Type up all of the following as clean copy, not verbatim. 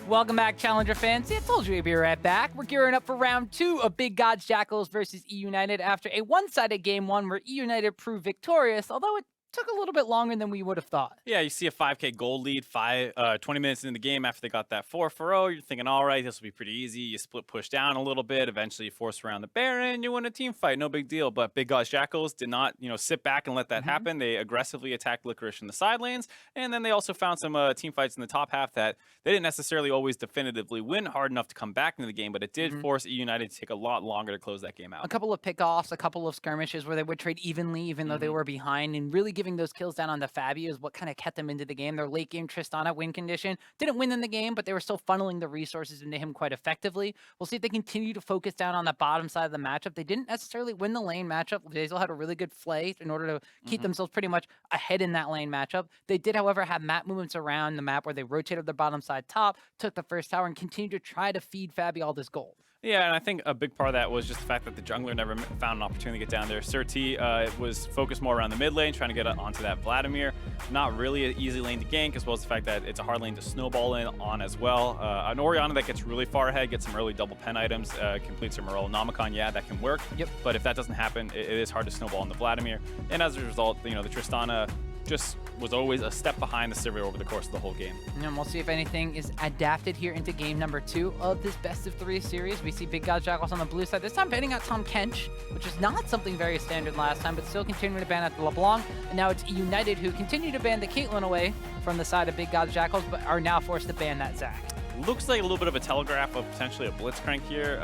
Welcome back, Challenger fans. See, I told you we'd be right back. We're gearing up for round 2 of Big Gods Jackals versus eUnited after a one-sided game 1 where eUnited proved victorious, although it took a little bit longer than we would have thought. Yeah, you see a 5K gold lead 20 minutes into the game after they got that 4-0. You're thinking, all right, this will be pretty easy. You split push down a little bit. Eventually, you force around the Baron. You win a team fight. No big deal. But Big Gods Jackals did not, sit back and let that happen. They aggressively attacked Licorice in the side lanes. And then they also found some team fights in the top half that they didn't necessarily always definitively win hard enough to come back into the game. But it did force eUnited to take a lot longer to close that game out. A couple of pickoffs, a couple of skirmishes where they would trade evenly even though they were behind, and really giving those kills down on the fabbbyyy is what kind of kept them into the game. Their late game Tristana win condition didn't win in the game, but they were still funneling the resources into him quite effectively. We'll see if they continue to focus down on the bottom side of the matchup. They didn't necessarily win the lane matchup. Zeyzal had a really good flay in order to keep themselves pretty much ahead in that lane matchup. They did, however, have map movements around the map where they rotated the bottom side top, took the first tower, and continued to try to feed fabbbyyy all this gold. Yeah, and I think a big part of that was just the fact that the jungler never found an opportunity to get down there. SirT was focused more around the mid lane, trying to get onto that Vladimir. Not really an easy lane to gank, as well as the fact that it's a hard lane to snowball in on as well. An Orianna that gets really far ahead, gets some early double pen items, completes her Morel Nomicon, yeah, that can work. Yep. But if that doesn't happen, it is hard to snowball in the Vladimir. And as a result, the Tristana just was always a step behind the Sivir over the course of the whole game. And we'll see if anything is adapted here into game number 2 of this best of 3 series. We see Big Gods Jackals on the blue side, this time banning out Tahm Kench, which is not something very standard last time, but still continuing to ban out the LeBlanc. And now it's eUnited who continue to ban the Caitlyn away from the side of Big Gods Jackals, but are now forced to ban that Zac. Looks like a little bit of a telegraph of potentially a Blitzcrank here.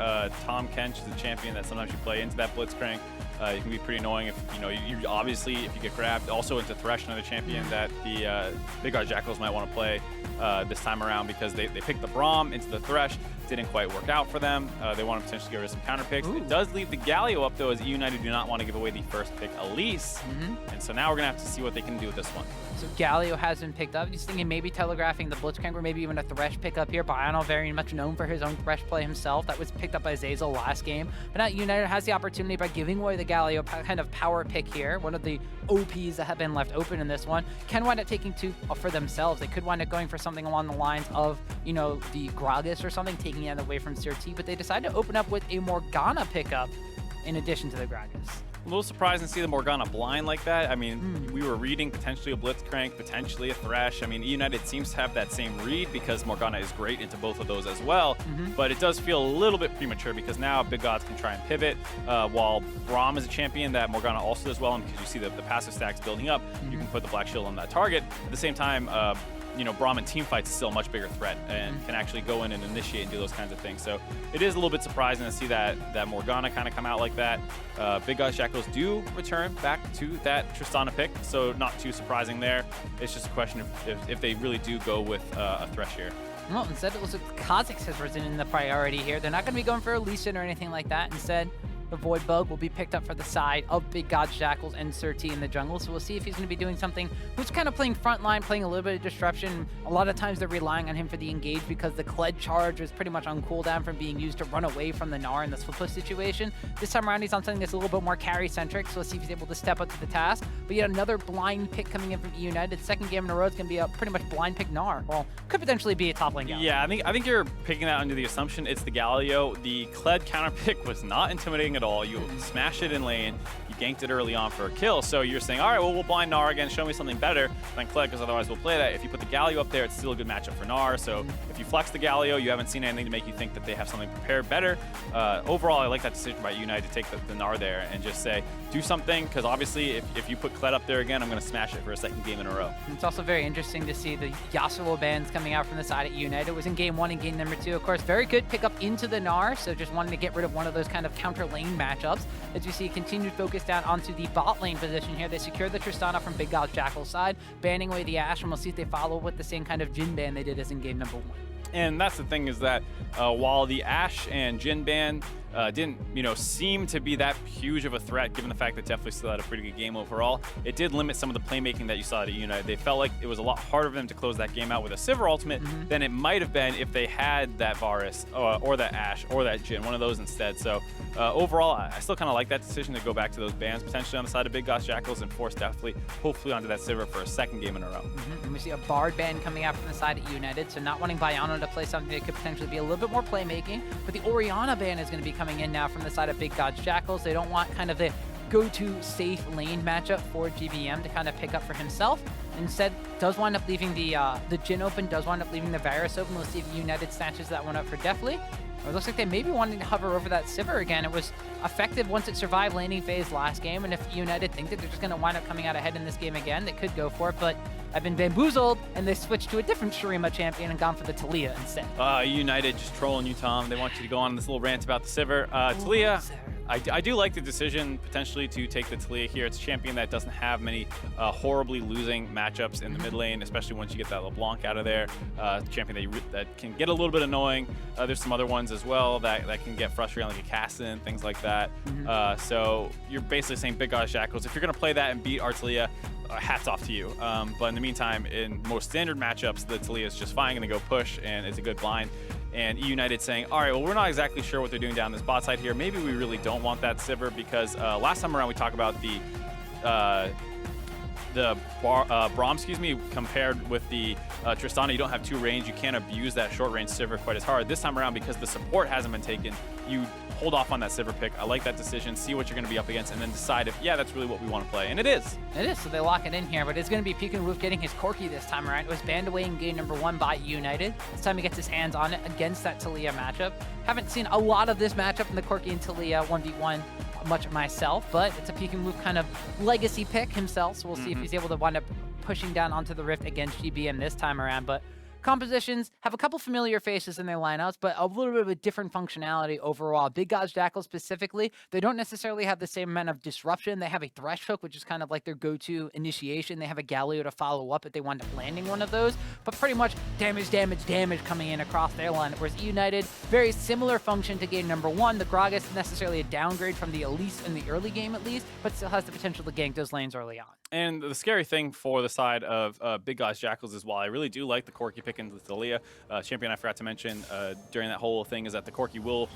Tahm Kench is a champion that sometimes you play into that Blitzcrank. You can be pretty annoying if you obviously if you get grabbed. Also into Thresh, another champion that the Big Gods Jackals might want to play this time around because they picked the Braum into the Thresh. Didn't quite work out for them. They want to potentially get rid of some counter picks. It does leave the Galio up though, as eUnited do not want to give away the first pick, Elise. And so now we're gonna have to see what they can do with this one. So Galio has been picked up. Just thinking maybe telegraphing the Blitzcrank or maybe even a Thresh pickup here. Baiano very much known for his own Thresh play himself. That was picked up by Zeyzal last game. But now eUnited has the opportunity by giving away the Galio kind of power pick here. One of the OPs that have been left open in this one. Can wind up taking 2 for themselves. They could wind up going for something along the lines of, the Gragas or something, taking it away from SirT. But they decide to open up with a Morgana pickup in addition to the Gragas. A little surprised to see the Morgana blind like that. I mean, we were reading potentially a Blitzcrank, potentially a Thresh. I mean, eUnited seems to have that same read because Morgana is great into both of those as well. But it does feel a little bit premature because now Big Gods can try and pivot. While Braum is a champion that Morgana also does well, and because you see the passive stacks building up, you can put the Black Shield on that target. At the same time, Braum in team fights is still a much bigger threat and can actually go in and initiate and do those kinds of things. So it is a little bit surprising to see that Morgana kind of come out like that. Big Gods Jackals do return back to that Tristana pick, so not too surprising there. It's just a question if they really do go with a Thresh here. Well, instead it looks like Kha'Zix has risen in the priority here. They're not going to be going for a Lee Sin or anything like that. Instead, the Void Bug will be picked up for the side of Big Gods Jackals and SirT in the jungle. So we'll see if he's going to be doing something. Who's kind of playing frontline, playing a little bit of disruption. A lot of times they're relying on him for the engage because the Kled charge is pretty much on cooldown from being used to run away from the Gnar in the split push situation. This time around, he's on something that's a little bit more carry-centric. So let's see if he's able to step up to the task. But yet another blind pick coming in from eUnited. Second game in a row is going to be a pretty much blind pick Gnar. Well, could potentially be a top lane Galio. Yeah, I think you're picking that under the assumption it's the Galio. The Kled counter pick was not intimidating at all. You smashed it in lane, you ganked it early on for a kill, so you're saying, all right, well, we'll blind Gnar again, show me something better than Kled, because otherwise we'll play that. If you put the Galio up there, it's still a good matchup for Gnar, so if you flex the Galio, you haven't seen anything to make you think that they have something prepared better. Overall, I like that decision by eUnited to take the Gnar there and just say, do something, because obviously if you put Kled up there again, I'm going to smash it for a second game in a row. It's also very interesting to see the Yasuo bans coming out from the side at eUnited. It was in game 1 and game number 2. Of course, very good pickup into the Gnar, so just wanting to get rid of one of those kind of counter lane matchups. As you see, continued focus down onto the bot lane position here. They secure the Tristana from Big Gods Jackals side, banning away the Ashe, and we'll see if they follow with the same kind of Jhin ban they did as in game number 1. And that's the thing is that while the Ashe and Jhin ban didn't, you know, seem to be that huge of a threat given the fact that deftly still had a pretty good game overall. It did limit some of the playmaking that you saw at eUnited. They felt like it was a lot harder for them to close that game out with a Sivir ultimate than it might have been if they had that Varus or that Ashe or that Jhin, one of those instead. So overall, I still kind of like that decision to go back to those bans potentially on the side of big Gods Jackals and force deftly, hopefully onto that Sivir for a second game in a row. And we see a Bard ban coming out from the side of eUnited, so not wanting Baiano to play something that could potentially be a little bit more playmaking. But the Orianna ban is going to be coming in now from the side of big Gods Jackals. They don't want kind of the go-to safe lane matchup for GBM to kind of pick up for himself. Instead, does wind up leaving the Jhin open, does wind up leaving the Varus open. We'll see if eUnited snatches that one up for deftly. It looks like they may be wanting to hover over that Sivir again. It was effective once it survived laning phase last game, and if eUnited think that they're just going to wind up coming out ahead in this game again, they could go for it, but I've been bamboozled, and they switched to a different Shurima champion and gone for the Taliyah instead. eUnited just trolling you, Tom. They want you to go on this little rant about the Sivir. Taliyah, I do like the decision potentially to take the Taliyah here. It's a champion that doesn't have many horribly losing matchups in the mid lane, especially once you get that LeBlanc out of there. Champion that can get a little bit annoying. There's some other ones as well that can get frustrating, like a Cassin, things like that. So you're basically saying big Gods Jackals, if you're going to play that and beat our Taliyah, hats off to you. But in the meantime, in most standard matchups, the Taliyah is just fine, going to go push, and it's a good blind. And eUnited saying, all right, well, we're not exactly sure what they're doing down this bot side here. Maybe we really don't want that Sivir because last time around we talked about the Braum, compared with the Tristana. You don't have two range. You can't abuse that short range Sivir quite as hard. This time around, because the support hasn't been taken, you hold off on that Sivir pick. I like that decision. See what you're going to be up against, and then decide if, yeah, that's really what we want to play. And it is. It is, so they lock it in here, but it's going to be Pekin Woof getting his Corki this time around. It was banned away in game number 1 by eUnited. This time he gets his hands on it against that Taliyah matchup. Haven't seen a lot of this matchup in the Corki and Taliyah 1v1 much myself, but it's a Pekin Woof kind of legacy pick himself, so we'll see if he's able to wind up pushing down onto the Rift against GBM this time around. But compositions have a couple familiar faces in their lineups, but a little bit of a different functionality overall. Big Gods Jackals specifically, they don't necessarily have the same amount of disruption. They have a Thresh hook, which is kind of like their go-to initiation. They have a Galio to follow up if they wind up landing one of those, but pretty much damage coming in across their line. Whereas eUnited, very similar function to game number 1. The Gragas is necessarily a downgrade from the Elise in the early game at least, but still has the potential to gank those lanes early on. And the scary thing for the side of big Gods Jackals is, while I really do like the Corki pick into the Taliyah, champion I forgot to mention during that whole thing is that the Corki will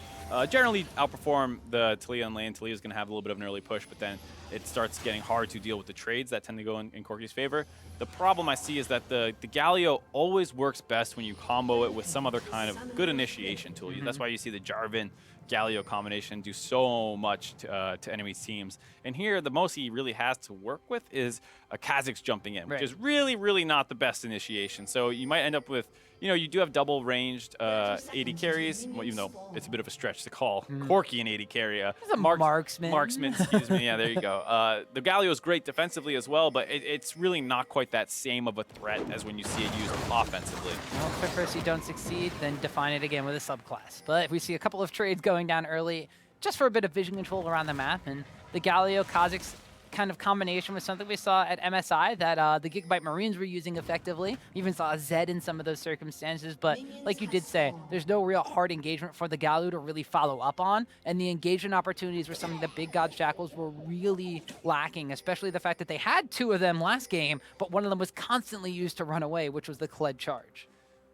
generally outperform the Taliyah in lane. Taliyah is going to have a little bit of an early push, but then it starts getting hard to deal with the trades that tend to go in Corki's favor. The problem I see is that the Galio always works best when you combo it with some other kind of good initiation tool. That's why you see the Jarvan Galio combination do so much to enemy teams. And here, the most he really has to work with is a Kha'Zix jumping in, which is really, really not the best initiation. So you might end up with, you know, you do have double ranged AD carries, well, even though it's a bit of a stretch to call Corki an AD carry. He's a marksman. Marksman, excuse me. Yeah, there you go. The Galio is great defensively as well, but it's really not quite that same of a threat as when you see it used offensively. Well, if at first you don't succeed, then define it again with a subclass. But if we see a couple of trades going down early, just for a bit of vision control around the map, and the Galio Kha'Zix kind of combination with something we saw at MSI that the Gigabyte Marines were using effectively. Even saw a Zed in some of those circumstances, but like you did say, there's no real hard engagement for the Galio to really follow up on, and the engagement opportunities were something that big Gods Jackals were really lacking, especially the fact that they had 2 of them last game, but one of them was constantly used to run away, which was the Kled charge.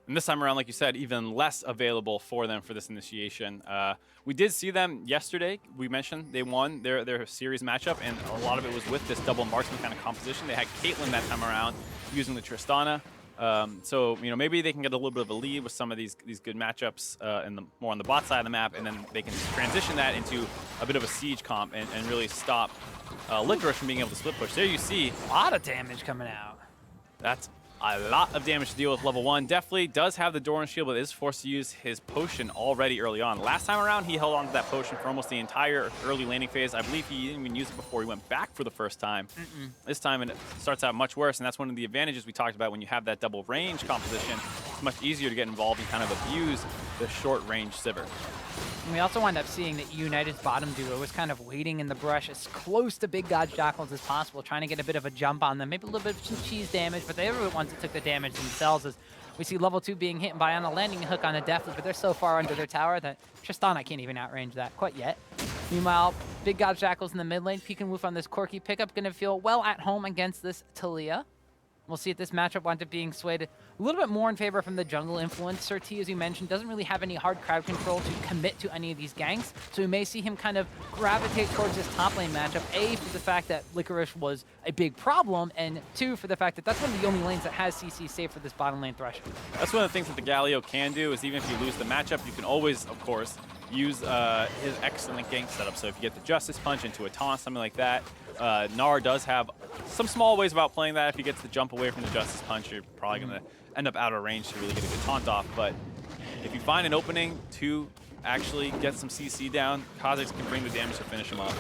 And this time around, like you said, even less available for them for this initiation. We did see them yesterday. We mentioned they won their series matchup, and a lot of it was with this double marksman kind of composition. They had Caitlyn that time around using the Tristana. So, you know, maybe they can get a little bit of a lead with some of these good matchups more on the bot side of the map, and then they can transition that into a bit of a siege comp and really stop Licorice from being able to split push. There you see a lot of damage coming out. That's a lot of damage to deal with level 1. Definitely does have the Doran shield, but is forced to use his potion already early on. Last time around, he held on to that potion for almost the entire early laning phase. I believe he didn't even use it before he went back for the first time. This time it starts out much worse, and that's one of the advantages we talked about when you have that double range composition. It's much easier to get involved and kind of abuse the short range Sivir. And we also wind up seeing that eUnited's bottom duo was kind of waiting in the brush as close to big Gods Jackals as possible, trying to get a bit of a jump on them, maybe a little bit of some cheese damage, but they were the ones that took the damage themselves as We see level 2 being hit and Baiano landing a hook on a deftly, but they're so far under their tower that Tristana can't even outrange that quite yet. Meanwhile, big Gods Jackals in the mid lane. Pekin Woof on this Corki pickup, going to feel well at home against this Taliyah. We'll see if this matchup winds up being swayed a little bit more in favor from the jungle influence. SirT, as you mentioned, doesn't really have any hard crowd control to commit to any of these ganks, so we may see him kind of gravitate towards this top lane matchup, A, for the fact that Licorice was a big problem, and 2, for the fact that that's one of the only lanes that has CC safe for this bottom lane Thresh. That's one of the things that the Galio can do, is even if you lose the matchup, you can always, of course, use his excellent gank setup. So if you get the Justice Punch into a taunt, something like that, Gnar does have some small ways of outplaying that. If he gets the jump away from the Justice Punch, you're probably going to end up out of range to really get a good taunt off. But if you find an opening to actually get some CC down, Kha'Zix can bring the damage to finish him off.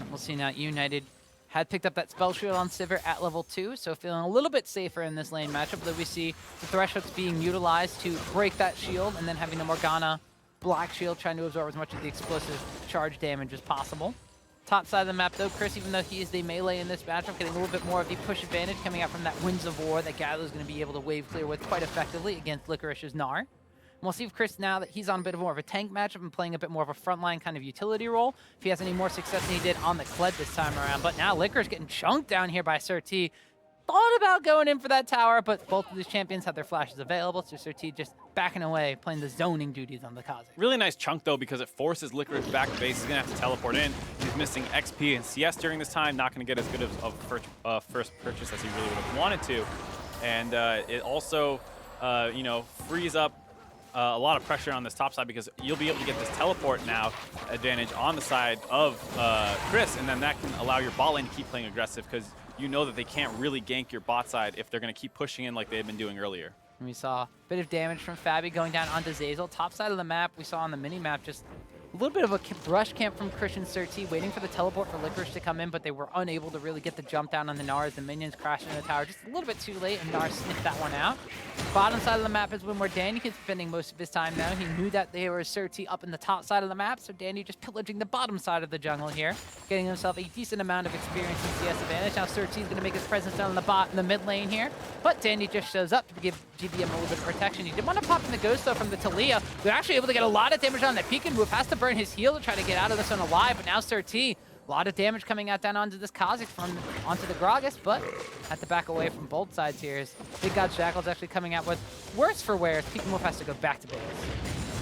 We'll see now. eUnited had picked up that spell shield on Sivir at level 2, so feeling a little bit safer in this lane matchup. Though we see the Thresh hooks being utilized to break that shield, and then having the Morgana black shield trying to absorb as much of the explosive charge damage as possible. Top side of the map, though, Cris, even though he is the melee in this matchup, getting a little bit more of the push advantage coming out from that Winds of War that Galio is going to be able to wave clear with quite effectively against Licorice's Gnar. And we'll see if Cris, now that he's on a bit more of a tank matchup and playing a bit more of a frontline kind of utility role, if he has any more success than he did on the Kled this time around. But now Licorice getting chunked down here by SirT. Thought about going in for that tower, but both of these champions have their flashes available, so SirT just backing away, playing the zoning duties on the Kha'Zix. Really nice chunk, though, because it forces Licorice back to base. He's going to have to teleport in. He's missing XP and CS during this time, not going to get as good of first purchase as he really would have wanted to. And it also, you know, frees up a lot of pressure on this top side, because you'll be able to get this teleport now advantage on the side of Cris, and then that can allow your bot lane to keep playing aggressive, because you know that they can't really gank your bot side if they're going to keep pushing in like they've been doing earlier. And we saw a bit of damage from fabbbyyy going down onto Zeyzal. Top side of the map, we saw on the mini-map just a little bit of a brush camp from Christian SirT, waiting for the teleport for Licorice to come in, but they were unable to really get the jump down on the Gnar as the minions crashed into the tower just a little bit too late, and Gnar sniffed that one out. Bottom side of the map is where Danny is spending most of his time now. He knew that they were SirT up in the top side of the map, so Danny just pillaging the bottom side of the jungle here, getting himself a decent amount of experience and CS advantage. Now SirT is going to make his presence down in the mid lane here, but Danny just shows up to give GBM a little bit of protection. He did want to pop in the ghost, though, from the Taliyah. They're actually able to get a lot of damage on that. Pekin Woof has to burn his heal to try to get out of this one alive, but now SirT, a lot of damage coming out down onto this Kha'Zix onto the Gragas, but had to back away from both sides here. Big Gods Jackals actually coming out with worse for wear. Pekin Woof has to go back to base.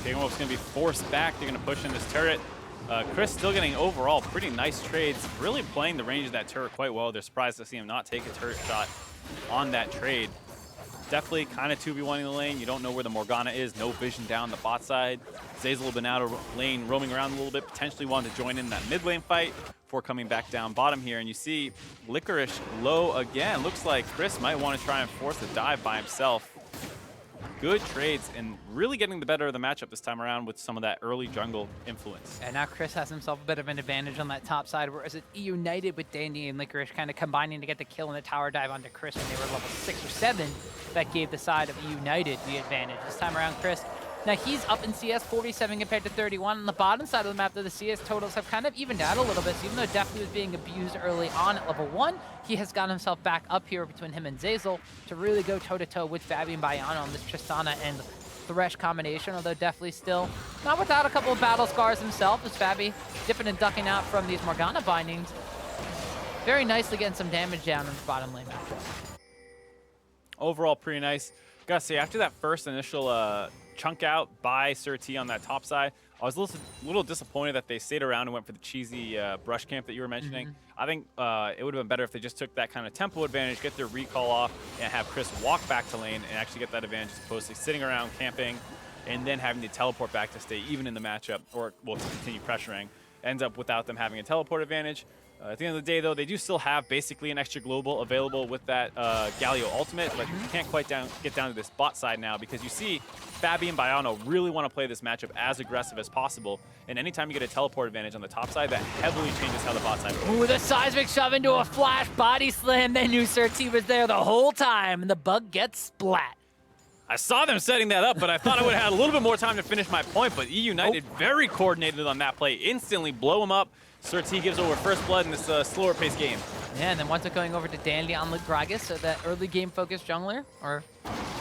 Pekin Wolf's going to be forced back. They're going to push in this turret. Cris still getting overall pretty nice trades, really playing the range of that turret quite well. They're surprised to see him not take a turret shot on that trade. Definitely kind of 2v1 in the lane. You don't know where the Morgana is. No vision down the bot side. Zeyzal been out of lane, roaming around a little bit, potentially wanted to join in that mid lane fight before coming back down bottom here. And you see Licorice low again. Looks like Cris might want to try and force a dive by himself. Good trades and really getting the better of the matchup this time around with some of that early jungle influence. And now Cris has himself a bit of an advantage on that top side, whereas it eUnited with Danny and Licorice kind of combining to get the kill and the tower dive onto Cris when they were level 6 or 7. That gave the side of eUnited the advantage. This time around, Cris, now he's up in CS 47 compared to 31. On the bottom side of the map, though, the CS totals have kind of evened out a little bit. So even though deftly was being abused early on at level 1, he has got himself back up here between him and Zeyzal to really go toe-to-toe with fabbbyyy and Baiano on this Tristana and Thresh combination, although definitely still not without a couple of battle scars himself, as fabbbyyy dipping and ducking out from these Morgana bindings. Very nicely getting some damage down in the bottom lane matchup. Overall, pretty nice. Gotta say, after that first initial chunk out by SirT on that top side, I was a little disappointed that they stayed around and went for the cheesy brush camp that you were mentioning. I think it would have been better if they just took that kind of tempo advantage, get their recall off, and have Cris walk back to lane and actually get that advantage as opposed to sitting around camping and then having to teleport back to stay even in the matchup, or well, to continue pressuring. Ends up without them having a teleport advantage. At the end of the day, though, they do still have basically an extra global available with that Galio ultimate, but you can't quite get down to this bot side now, because you see fabbbyyy and Baiano really want to play this matchup as aggressive as possible, and anytime you get a teleport advantage on the top side, that heavily changes how the bot side works. Ooh, the seismic shove into a flash body slam. They knew SirT was there the whole time, and the bug gets splat. I saw them setting that up, but I thought I would have had a little bit more time to finish my point, but eUnited very coordinated on that play, instantly blow him up. SirT gives over first blood in this slower paced game. Yeah, and then once it going over to Dandy on Gragas, so that early game focused jungler, or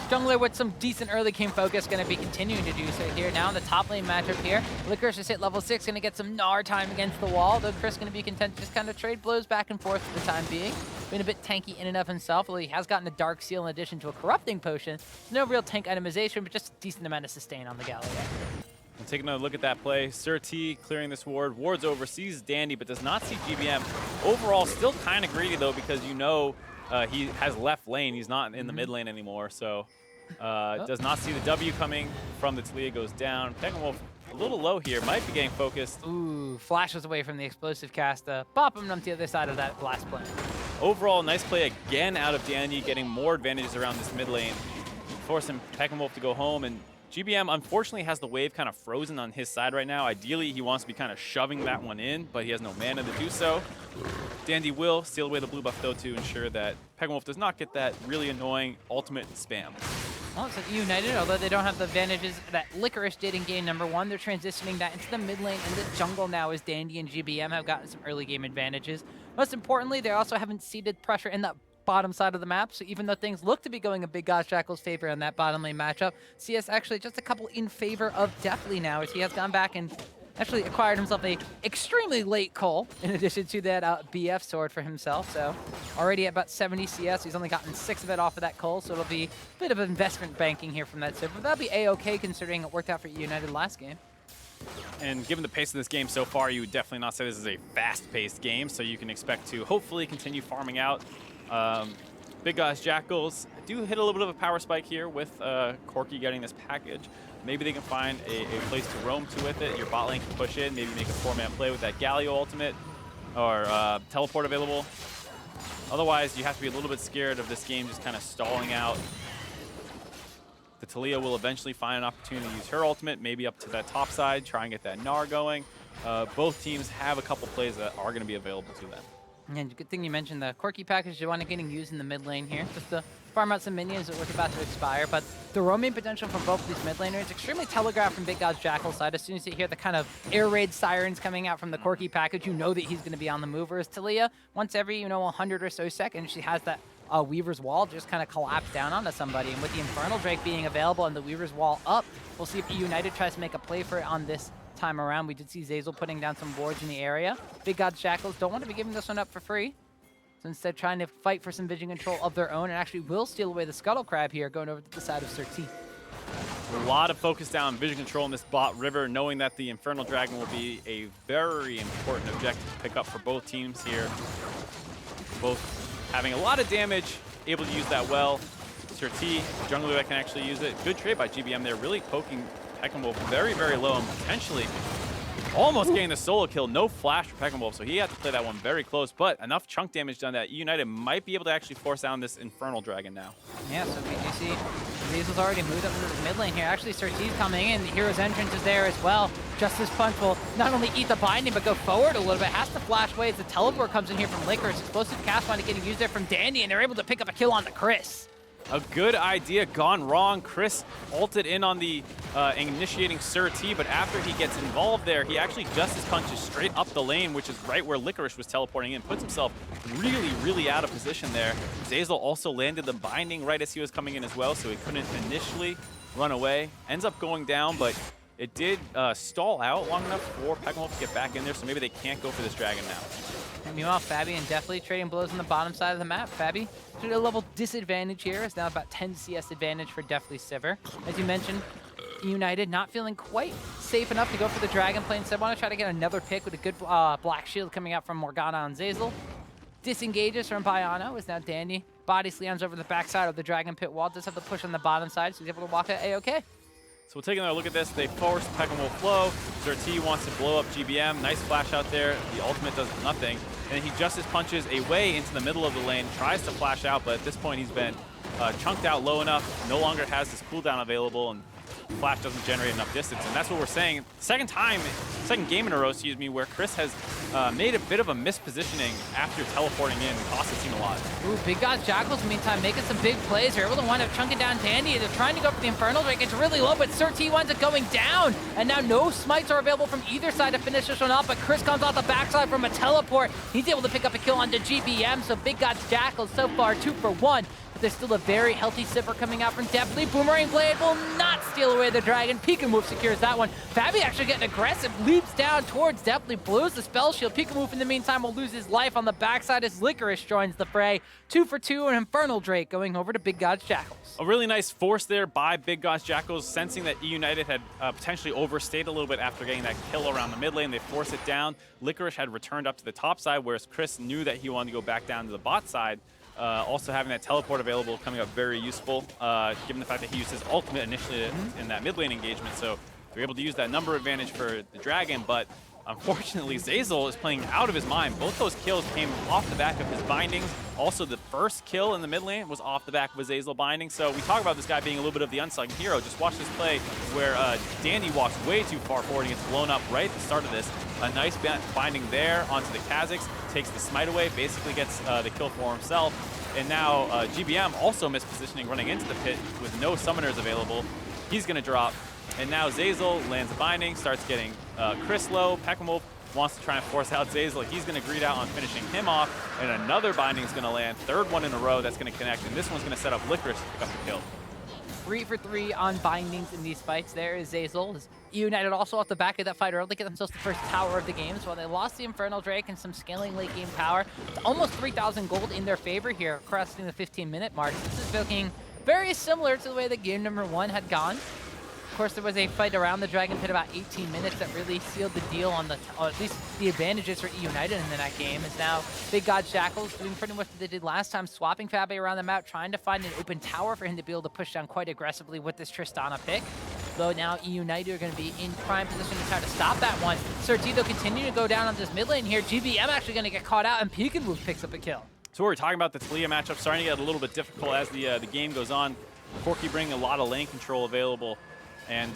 jungler with some decent early game focus, going to be continuing to do so here. Now in the top lane matchup here, Licorice just hit level 6, going to get some Gnar time against the wall, though Cris going to be content to just kind of trade blows back and forth for the time being. Been a bit tanky in and of himself, although he has gotten a Dark Seal in addition to a Corrupting Potion. No real tank itemization, but just a decent amount of sustain on the Galio. And taking another look at that play, SirT clearing this ward, ward's over, sees Dandy, but does not see GBM. Overall, still kind of greedy though, because you know he has left lane. He's not in the mid lane anymore, so does not see the W coming from the Taliyah, goes down. Pekin a little low here, might be getting focused. Ooh, flashes away from the explosive cast. Bop him to the other side of that blast plane. Overall, nice play again out of Dandy, getting more advantages around this mid lane, forcing Pekin to go home. And GBM, unfortunately, has the wave kind of frozen on his side right now. Ideally, he wants to be kind of shoving that one in, but he has no mana to do so. Dandy will steal away the blue buff, though, to ensure that Pekin does not get that really annoying ultimate spam. Well, it's eUnited, although they don't have the advantages that Licorice did in game number 1. They're transitioning that into the mid lane and the jungle now, as Dandy and GBM have gotten some early game advantages. Most importantly, they also haven't ceded pressure in that bottom side of the map, so even though things look to be going a big Gods Jackals favor on that bottom lane matchup, CS actually just a couple in favor of deftly now, as he has gone back and actually acquired himself a extremely late cull in addition to that BF sword for himself. So already at about 70 CS, he's only gotten 6 of it off of that cull, so it'll be a bit of investment banking here from that Civ, but that'll be a-okay considering it worked out for eUnited last game. And given the pace of this game so far, you would definitely not say this is a fast-paced game, so you can expect to hopefully continue farming out. Big Gods Jackals do hit a little bit of a power spike here with Corki getting this package. Maybe they can find a place to roam to with it. Your bot lane can push in, maybe make a 4-man play with that Galio ultimate or teleport available. Otherwise, you have to be a little bit scared of this game just kind of stalling out. The Taliyah will eventually find an opportunity to use her ultimate, maybe up to that top side, try and get that Gnar going. Both teams have a couple plays that are going to be available to them. And good thing you mentioned the Corki package. You want to getting used in the mid lane here, just to farm out some minions that was about to expire. But the roaming potential from both of these mid laners is extremely telegraphed from Big Gods Jackals side. As soon as you hear the kind of air raid sirens coming out from the Corki package, you know that he's going to be on the move. Whereas Taliyah, once every 100 or so seconds, she has that Weaver's Wall just kind of collapse down onto somebody. And with the Infernal Drake being available and the Weaver's Wall up, we'll see if eUnited tries to make a play for it on this time around. We did see Zeyzal putting down some wards in the area. Big Gods Jackals don't want to be giving this one up for free. So instead, trying to fight for some vision control of their own, and actually will steal away the Scuttle Crab here, going over to the side of SirT. A lot of focus down vision control in this bot river, knowing that the Infernal Dragon will be a very important objective to pick up for both teams here. Both having a lot of damage, able to use that well. SirT, jungler that can actually use it. Good trade by GBM there, really poking Pekin very, very low and potentially almost getting the solo kill. No flash for Pekin, so he had to play that one very close, but enough chunk damage done that eUnited might be able to actually force down this Infernal Dragon now. Yeah, so we do see Zeyzal's already moved up into the mid lane here. Actually, SirT's coming in. The Hero's Entrance is there as well. Justice Punch will not only eat the binding, but go forward a little bit. Has to flash away as the teleport comes in here from Licorice. Explosive cast finally getting used there from Dandy, and they're able to pick up a kill on the Cris. A good idea gone wrong. Cris ulted in on the initiating SirT, but after he gets involved there, he actually Justice Punches straight up the lane, which is right where Licorice was teleporting in. Puts himself really, really out of position there. Zeyzal also landed the binding right as he was coming in as well, so he couldn't initially run away. Ends up going down, but it did stall out long enough for Pekin to get back in there, so maybe they can't go for this dragon now. And meanwhile, fabbbyyy and deftly trading blows on the bottom side of the map. fabbbyyy to a level disadvantage here. It's now about 10 CS advantage for deftly Sivir. As you mentioned, eUnited not feeling quite safe enough to go for the dragon play. Instead, want to try to get another pick with a good black shield coming out from Morgana and Zeyzal. Disengages from Baiano as now Dandy body slams over the backside of the dragon pit wall. Does have the push on the bottom side, so he's able to walk at A-okay. So we'll take another look at this. They force Pekin flow. SirT wants to blow up GBM. Nice flash out there. The ultimate does nothing. And he Justice Punches a way into the middle of the lane, tries to flash out, but at this point he's been chunked out low enough, no longer has his cooldown available, and flash doesn't generate enough distance. And that's what we're saying. Second game in a row, where Cris has made a bit of a mispositioning after teleporting in, cost the team a lot. Ooh, big Gods Jackals, meantime, making some big plays. They're able to wind up chunking down Dandy. They're trying to go for the Infernal Drake. It's really low, but SirT winds up going down. And now no smites are available from either side to finish this one off, but Cris comes off the backside from a teleport. He's able to pick up a kill onto GBM, so big Gods Jackals so far 2 for 1. But there's still a very healthy Sivir coming out from deftly. Boomerang Blade will not steal away the dragon. Pekin move secures that one. fabbbyyy actually getting aggressive, leaps down towards deftly, blows the spell shield. Pekin move in the meantime will lose his life on the backside as Licorice joins the fray. 2 for 2, and Infernal Drake going over to big Gods Jackals. A really nice force there by big Gods Jackals, sensing that eUnited had potentially overstayed a little bit after getting that kill around the mid lane. They force it down. Licorice had returned up to the top side, whereas Cris knew that he wanted to go back down to the bot side. Also having that teleport available coming up very useful, given the fact that he used his ultimate initially in that mid lane engagement. So they're able to use that number advantage for the dragon, but unfortunately Zeyzal is playing out of his mind. Both those kills came off the back of his bindings. Also the first kill in the mid lane was off the back of a Zeyzal binding. So we talk about this guy being a little bit of the unsung hero. Just watch this play where Dandy walks way too far forward and gets blown up right at the start of this. A nice binding there onto the Kha'Zix, takes the smite away, basically gets the kill for himself. And now GBM also mispositioning, running into the pit with no summoners available. He's going to drop. And now Zeyzal lands a binding, starts getting Cris low. Pekin wants to try and force out Zeyzal. He's going to greed out on finishing him off. And another binding is going to land. Third one in a row that's going to connect. And this one's going to set up Licorice to pick up the kill. 3 for 3 on bindings in these fights. There is Zeyzal. eUnited also off the back of that fight early, get themselves the first tower of the game. So while they lost the Infernal Drake and some scaling late game power, it's almost 3,000 gold in their favor here, crossing the 15-minute mark. This is looking very similar to the way that game number 1 had gone. Of course, there was a fight around the Dragon Pit about 18 minutes that really sealed the deal on the, or at least the advantages for eUnited in that game. Is now big Gods Jackals doing pretty much what they did last time, swapping fabbbyyy around the map, trying to find an open tower for him to be able to push down quite aggressively with this Tristana pick. Though now eUnited are going to be in prime position to try to stop that one. SirT, though, continue to go down on this mid lane here. GBM actually going to get caught out, and Pekin move picks up a kill. So we're talking about the Taliyah matchup starting to get a little bit difficult as the game goes on. Corki bringing a lot of lane control available. And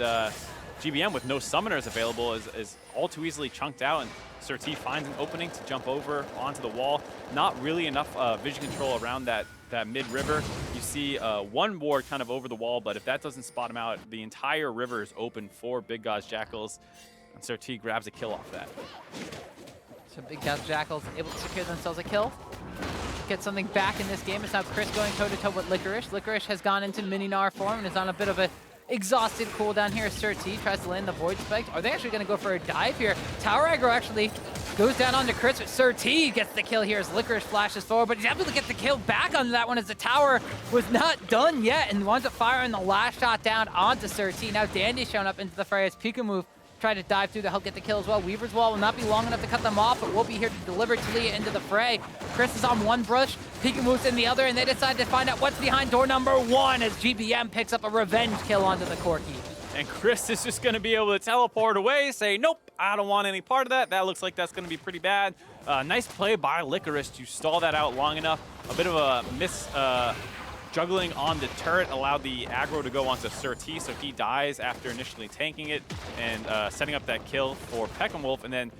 GBM with no summoners available is all too easily chunked out, and SirT finds an opening to jump over onto the wall. Not really enough vision control around that mid-river. You see one ward kind of over the wall, but if that doesn't spot him out, the entire river is open for big Gods Jackals, and SirT grabs a kill off that. So big Gods Jackals able to secure themselves a kill. Get something back in this game. It's now Cris going toe-to-toe with Licorice. Licorice has gone into mini Gnar form and is on a bit of a exhausted cooldown here. SirT tries to land the Void Spikes. Are they actually going to go for a dive here? Tower aggro actually goes down onto Cris, but SirT gets the kill here as Licorice flashes forward, but he's able to get the kill back on that one as the tower was not done yet and winds up firing the last shot down onto SirT. Now Dandy's showing up into the fray as Pekin move try to dive through to help get the kill as well. Weaver's Wall will not be long enough to cut them off, but we'll be here to deliver Taliyah into the fray. Cris is on one brush, Pekin moves in the other, and they decide to find out what's behind door number 1 as GBM picks up a revenge kill onto the Corki. And Cris is just going to be able to teleport away, say, nope, I don't want any part of that. That looks like that's going to be pretty bad. Nice play by Licorice to stall that out long enough. A bit of a juggling on the turret allowed the aggro to go onto SirT, so he dies after initially tanking it and setting up that kill for Pekin. And then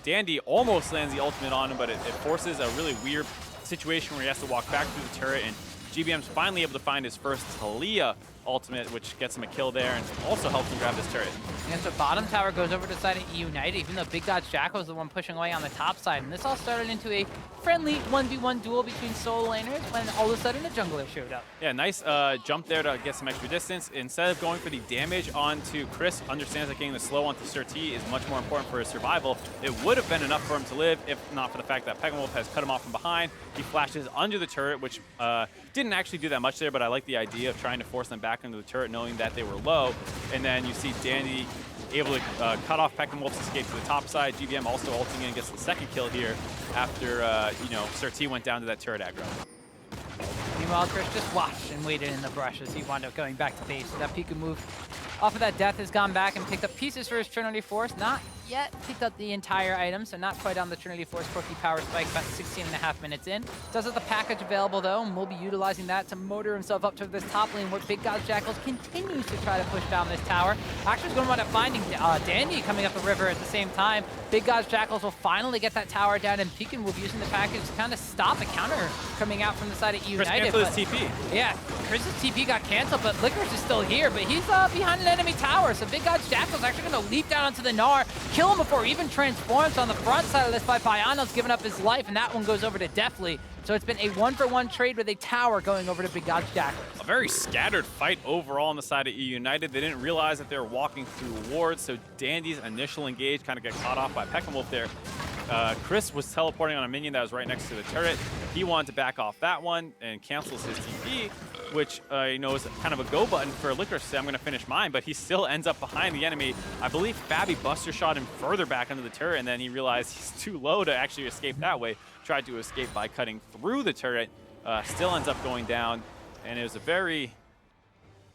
Dandy almost lands the ultimate on him, but it forces a really weird situation where he has to walk back through the turret, and GBM's finally able to find his first Taliyah ultimate, which gets him a kill there and also helps him grab this turret. And so bottom tower goes over to the side of eUnited, even though big Gods Jackals is the one pushing away on the top side. And this all started into a friendly 1v1 duel between solo laners when all of a sudden a jungler showed up. Yeah, nice jump there to get some extra distance. Instead of going for the damage onto Cris, understands that getting the slow onto SirT is much more important for his survival. It would have been enough for him to live if not for the fact that Pekin has cut him off from behind. He flashes under the turret, which didn't actually do that much there, but I like the idea of trying to force them back into the turret knowing that they were low. And then you see Dandy able to cut off Pekin escape to the top side. GBM also ulting in and gets the second kill here after, SirT went down to that turret aggro. Meanwhile, Cris just watched and waited in the brush as he wound up going back to base. So that Pekin move off of that death has gone back and picked up pieces for his Trinity Force. Not yet picked up the entire item, so not quite on the Trinity Force Corki power spike, about 16.5 minutes in. Does have the package available though, and will be utilizing that to motor himself up to this top lane where Big Gods Jackals continues to try to push down this tower. Actually, is going to wind up finding Dandy coming up the river at the same time. Big Gods Jackals will finally get that tower down, and Pekin will be using the package to kind of stop the counter coming out from the side of eUnited. Cris canceled his TP. Yeah, Chris's TP got canceled, but Licorice is still here, but he's behind an enemy tower, so Big Gods Jackals actually going to leap down onto the Gnar, kill him before he even transforms. On the front side of this fight, Baiano's giving up his life, and that one goes over to Deftly. So it's been a 1-for-1 trade with a tower going over to Big Gods Jackals. A very scattered fight overall on the side of eUnited. They didn't realize that they were walking through wards, so Dandy's initial engage kind of got caught off by Pekin there. Cris was teleporting on a minion that was right next to the turret. He wanted to back off that one and cancels his TP, which you know, is kind of a go button for Licorice to say, I'm going to finish mine, but he still ends up behind the enemy. I believe fabbbyyy buster shot him further back into the turret, and then he realized he's too low to actually escape that way. Tried to escape by cutting through the turret, still ends up going down, and it was a very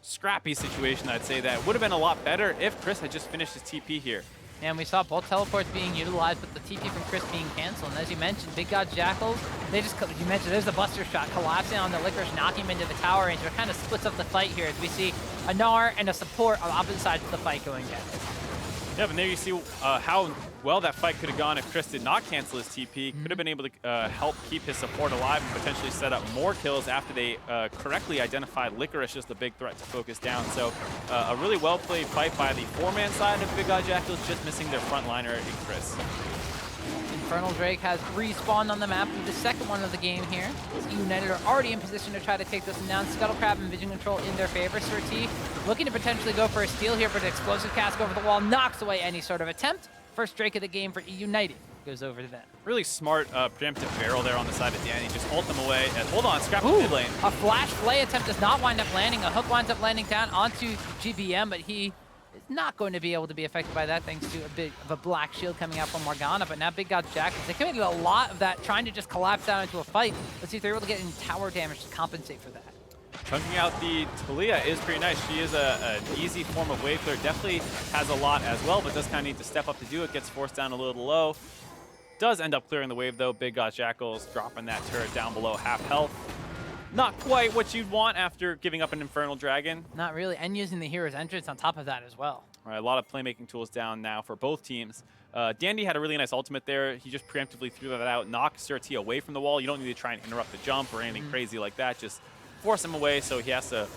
scrappy situation, I'd say. That would have been a lot better if Cris had just finished his TP here. And we saw both teleports being utilized, but the TP from Cris being canceled. And as you mentioned, Big God Jackals, they just, you mentioned there's the buster shot collapsing on the Licorice, knocking him into the tower range. It kind of splits up the fight here as we see a Gnar and a support on opposite sides of the fight going down. Yeah, but there you see how well that fight could have gone if Cris did not cancel his TP. Could have been able to help keep his support alive and potentially set up more kills after they correctly identified Licorice as the big threat to focus down. So a really well-played fight by the 4-man side of Big God Jackals, just missing their frontliner in Cris. Infernal Drake has respawned on the map with the second one of the game here. eUnited are already in position to try to take this one down. Scuttlecrab and Vision Control in their favor. SirT looking to potentially go for a steal here, but an explosive cast over the wall knocks away any sort of attempt. First Drake of the game for eUnited goes over to them. Really smart preemptive barrel there on the side of Danny. Just ult them away. And hold on, Scrappy mid lane. A flash play attempt does not wind up landing. A hook winds up landing down onto GBM, but he is not going to be able to be affected by that thanks to a bit of a black shield coming out from Morgana. But now Big God Jackals, they committed a lot of that, trying to just collapse down into a fight. Let's see if they're able to get any tower damage to compensate for that. Chunking out the Taliyah is pretty nice. She is an easy form of wave clear. Definitely has a lot as well, but does kind of need to step up to do it. Gets forced down a little low. Does end up clearing the wave though. Big God Jackals dropping that turret down below half health. Not quite what you'd want after giving up an Infernal Dragon. Not really, and using the hero's entrance on top of that as well. All right, a lot of playmaking tools down now for both teams. Dandy had a really nice ultimate there. He just preemptively threw that out, knocked SirT away from the wall. You don't need to try and interrupt the jump or anything crazy like that. Just force him away, so he has to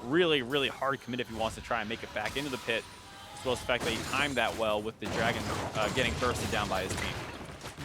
really, really hard commit if he wants to try and make it back into the pit, as well as the fact that he timed that well with the dragon getting bursted down by his team.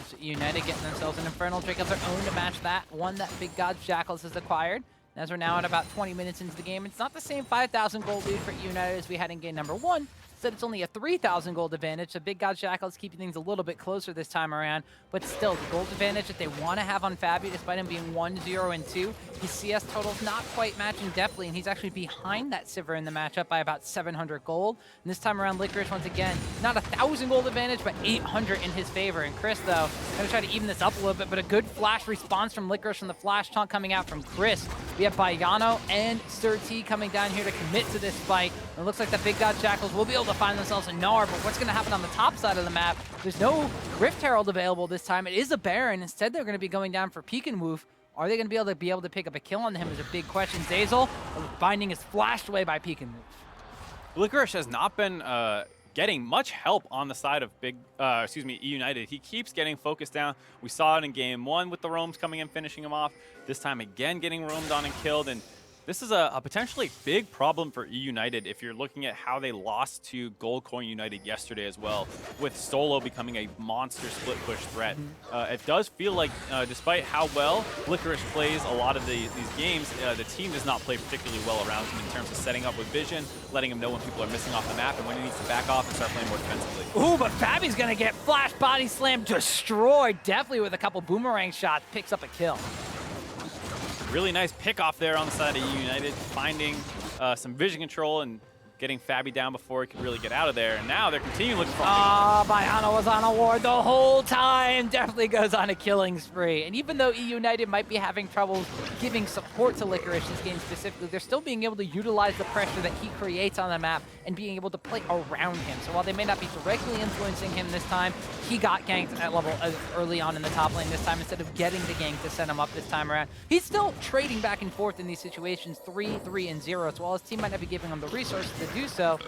So eUnited getting themselves an Infernal Drake of their own to match that one that Big God Jackals has acquired. As we're now at about 20 minutes into the game, it's not the same 5,000 gold lead for eUnited as we had in game number 1. Instead, it's only a 3,000 gold advantage, so Big God Jackals keeping things a little bit closer this time around. But still, the gold advantage that they want to have on fabbbyyy, despite him being 1-0 and 2, his CS total's not quite matching deftly, and he's actually behind that Sivir in the matchup by about 700 gold. And this time around, Licorice, once again, not 1,000 gold advantage, but 800 in his favor. And Cris, though, going to try to even this up a little bit, but a good flash response from Licorice from the flash taunt coming out from Cris. We have Baiano and SirT coming down here to commit to this fight. And it looks like the Big God Jackals will be able to find themselves a Gnar, but what's going to happen on the top side of the map? There's no Rift Herald available this time. It is a Baron. Instead, they're going to be going down for Pekin Woof. Are they going to be able to pick up a kill on him is a big question. Zeyzal, binding is flashed away by Pekin Woof. Licorice has not been getting much help on the side of eUnited. He keeps getting focused down. We saw it in game 1 with the roams coming in, finishing him off. This time again getting roamed on and killed. And this is a potentially big problem for eUnited if you're looking at how they lost to Gold Coin United yesterday as well, with Solo becoming a monster split push threat. It does feel like, despite how well Licorice plays a lot of these games, the team does not play particularly well around him in terms of setting up with vision, letting him know when people are missing off the map and when he needs to back off and start playing more defensively. Ooh, but fabbbbyy's going to get flash body slam destroyed, definitely with a couple boomerang shots, picks up a kill. Really nice pick off there on the side of eUnited, finding some vision control and getting fabbbyyy down before he could really get out of there. And now they're continuing looking for Baiano was on a ward the whole time. Definitely goes on a killing spree. And even though eUnited might be having trouble giving support to Licorice this game specifically, they're still being able to utilize the pressure that he creates on the map and being able to play around him. So while they may not be directly influencing him this time, he got ganked at level early on in the top lane this time instead of getting the gank to set him up this time around. He's still trading back and forth in these situations, 3, 3, and 0. So while his team might not be giving him the resources to do so,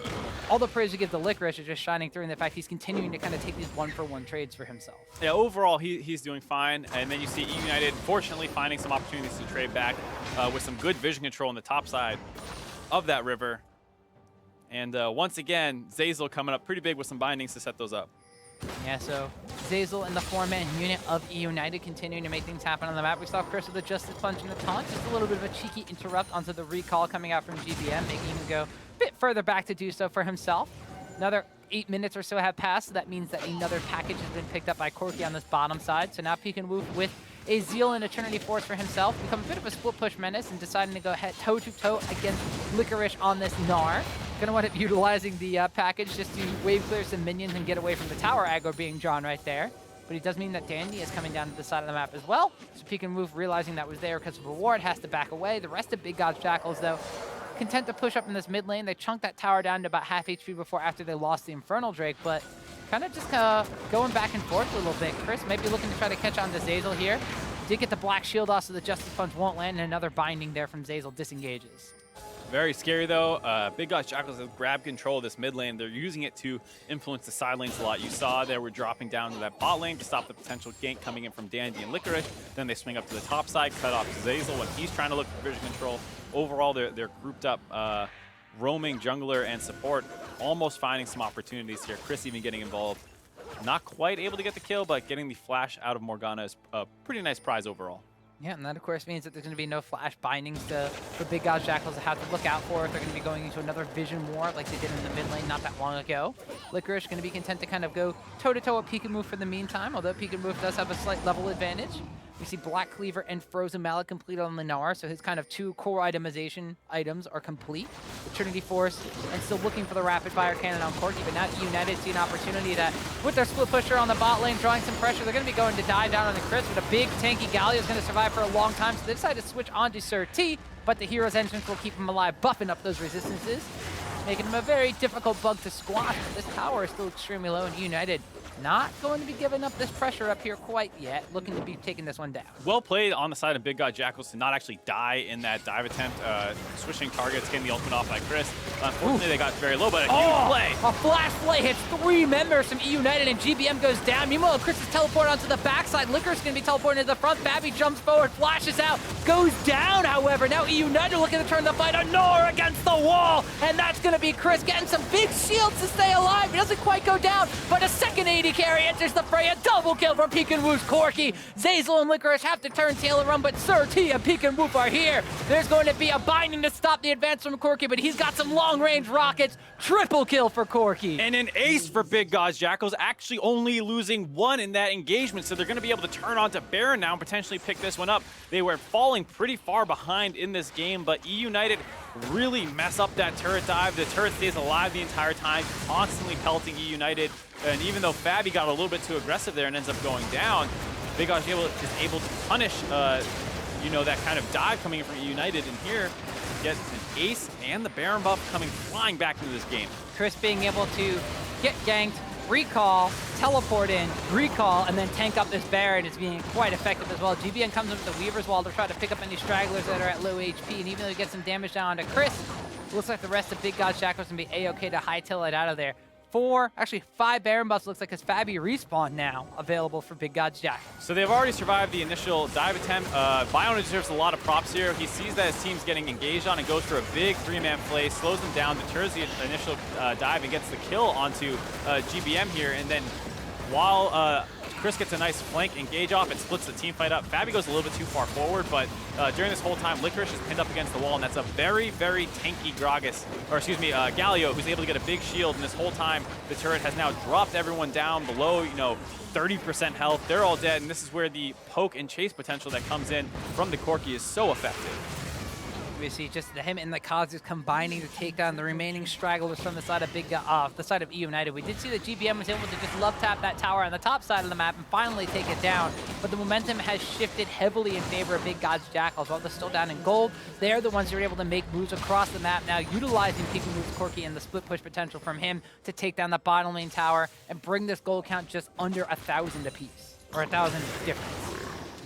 all the praise we give to Licorice is just shining through in the fact he's continuing to kind of take these one-for-one trades for himself. Yeah, overall, he's doing fine. And then you see eUnited, fortunately, finding some opportunities to trade back with some good vision control on the top side of that river. And once again, Zeyzal coming up pretty big with some bindings to set those up. Yeah, so Zeyzal and the 4-man unit of eUnited continuing to make things happen on the map. We saw Cris with a Justice Punch and a taunt, just a little bit of a cheeky interrupt onto the recall coming out from GBM, making him go a bit further back to do so for himself. Another 8 minutes or so have passed, so that means that another package has been picked up by Corki on this bottom side. So now Pekin Woof with a Zeal and Eternity Force for himself, become a bit of a split push menace and deciding to go head toe-to-toe against Licorice on this Gnar. Gonna wind up utilizing the package just to wave clear some minions and get away from the tower aggro being drawn right there. But it does mean that Dandy is coming down to the side of the map as well. So Pekin Woof, realizing that was there because of reward, has to back away. The rest of Big Gods Jackals, though, content to push up in this mid lane. They chunked that tower down to about half HP before after they lost the Infernal Drake, but kind of just going back and forth a little bit. Cris may be looking to try to catch on to Zeyzal here. Did get the Black Shield off, so the Justice Punch won't land, and another binding there from Zeyzal disengages. Very scary, though. Big Gods Jackals have grabbed control of this mid lane. They're using it to influence the side lanes a lot. You saw they were dropping down to that bot lane to stop the potential gank coming in from Dandy and Licorice. Then they swing up to the top side, cut off Zeyzal when he's trying to look for vision control. Overall, they're grouped up, roaming jungler and support, almost finding some opportunities here. Cris even getting involved. Not quite able to get the kill, but getting the flash out of Morgana is a pretty nice prize overall. Yeah, and that, of course, means that there's going to be no flash bindings for Big Gods Jackals to have to look out for if they're going to be going into another vision war like they did in the mid lane not that long ago. Licorice going to be content to kind of go toe-to-toe with Pekin Woof for the meantime, although Pekin Woof does have a slight level advantage. We see Black Cleaver and Frozen Mallet completed on the Gnar, so his kind of 2 core itemization items are complete. Eternity Force and still looking for the Rapid Fire Cannon on Corki, but now eUnited see an opportunity that, with their split pusher on the bot lane drawing some pressure, they're going to be going to dive down on the Cris, but a big tanky Galio is going to survive for a long time, so they decide to switch on to SirT, but the hero's entrance will keep him alive, buffing up those resistances, making him a very difficult bug to squash. But this tower is still extremely low, and eUnited not going to be giving up this pressure up here quite yet, looking to be taking this one down. Well played on the side of Big God Jackals to not actually die in that dive attempt, switching targets, getting the ultimate off by Cris. Unfortunately, they got very low, but a huge play. A flash play hits 3 members from eUnited, and GBM goes down. Meanwhile, Cris is teleported onto the backside. Licorice is going to be teleported into the front. fabbbyyy jumps forward, flashes out, goes down, however. Now eUnited looking to turn the fight. A Gnar against the wall, and that's going to be Cris getting some big shields to stay alive. He doesn't quite go down, but a second AD carry enters the fray. A double kill from Pekin Woof's Corki. Zeyzal and Licorice have to turn tail and run, but SirT and Pekin Woof are here. There's going to be a binding to stop the advance from Corki, but he's got some long-range rockets. Triple kill for Corki. And an ace for Big Gods Jackals, actually only losing 1 in that engagement, so they're going to be able to turn on to Baron now and potentially pick this one up. They were falling pretty far behind in this game, but eUnited really mess up that turret dive. The turret stays alive the entire time, constantly pelting eUnited. And even though fabbbyyy got a little bit too aggressive there and ends up going down, Big Gods is able to punish, that kind of dive coming in from eUnited. And here, get an ace and the Baron buff coming flying back into this game. Cris being able to get ganked, recall, teleport in, recall, and then tank up this Baron is being quite effective as well. GBN comes in with the Weaver's Wall to try to pick up any stragglers that are at low HP, and even though he gets some damage down onto Cris, it looks like the rest of Big Gods Jackals can be a-okay to hightail it out of there. 5 Baron buffs looks like his fabbbyyy respawn now available for Big Gods Jackals. So they've already survived the initial dive attempt. Baiano deserves a lot of props here. He sees that his team's getting engaged on and goes for a big 3-man play, slows them down, deters the initial dive, and gets the kill onto GBM here. And then while Cris gets a nice flank engage off, it splits the team fight up. fabbbyyy goes a little bit too far forward, but during this whole time, Licorice is pinned up against the wall, and that's a very, very tanky Galio, who's able to get a big shield. And this whole time, the turret has now dropped everyone down below, 30% health. They're all dead, and this is where the poke and chase potential that comes in from the Corki is so effective. we see just him and the Kha'Zix combining to take down the remaining stragglers from the side of the side of eUnited. We did see that GBM was able to just love tap that tower on the top side of the map and finally take it down, but the momentum has shifted heavily in favor of Big Gods Jackals. While they're still down in gold, they're the ones who are able to make moves across the map now, utilizing Pekin moves Corki and the split push potential from him to take down the bottom lane tower and bring this gold count just under 1,000 apiece, or 1,000 difference.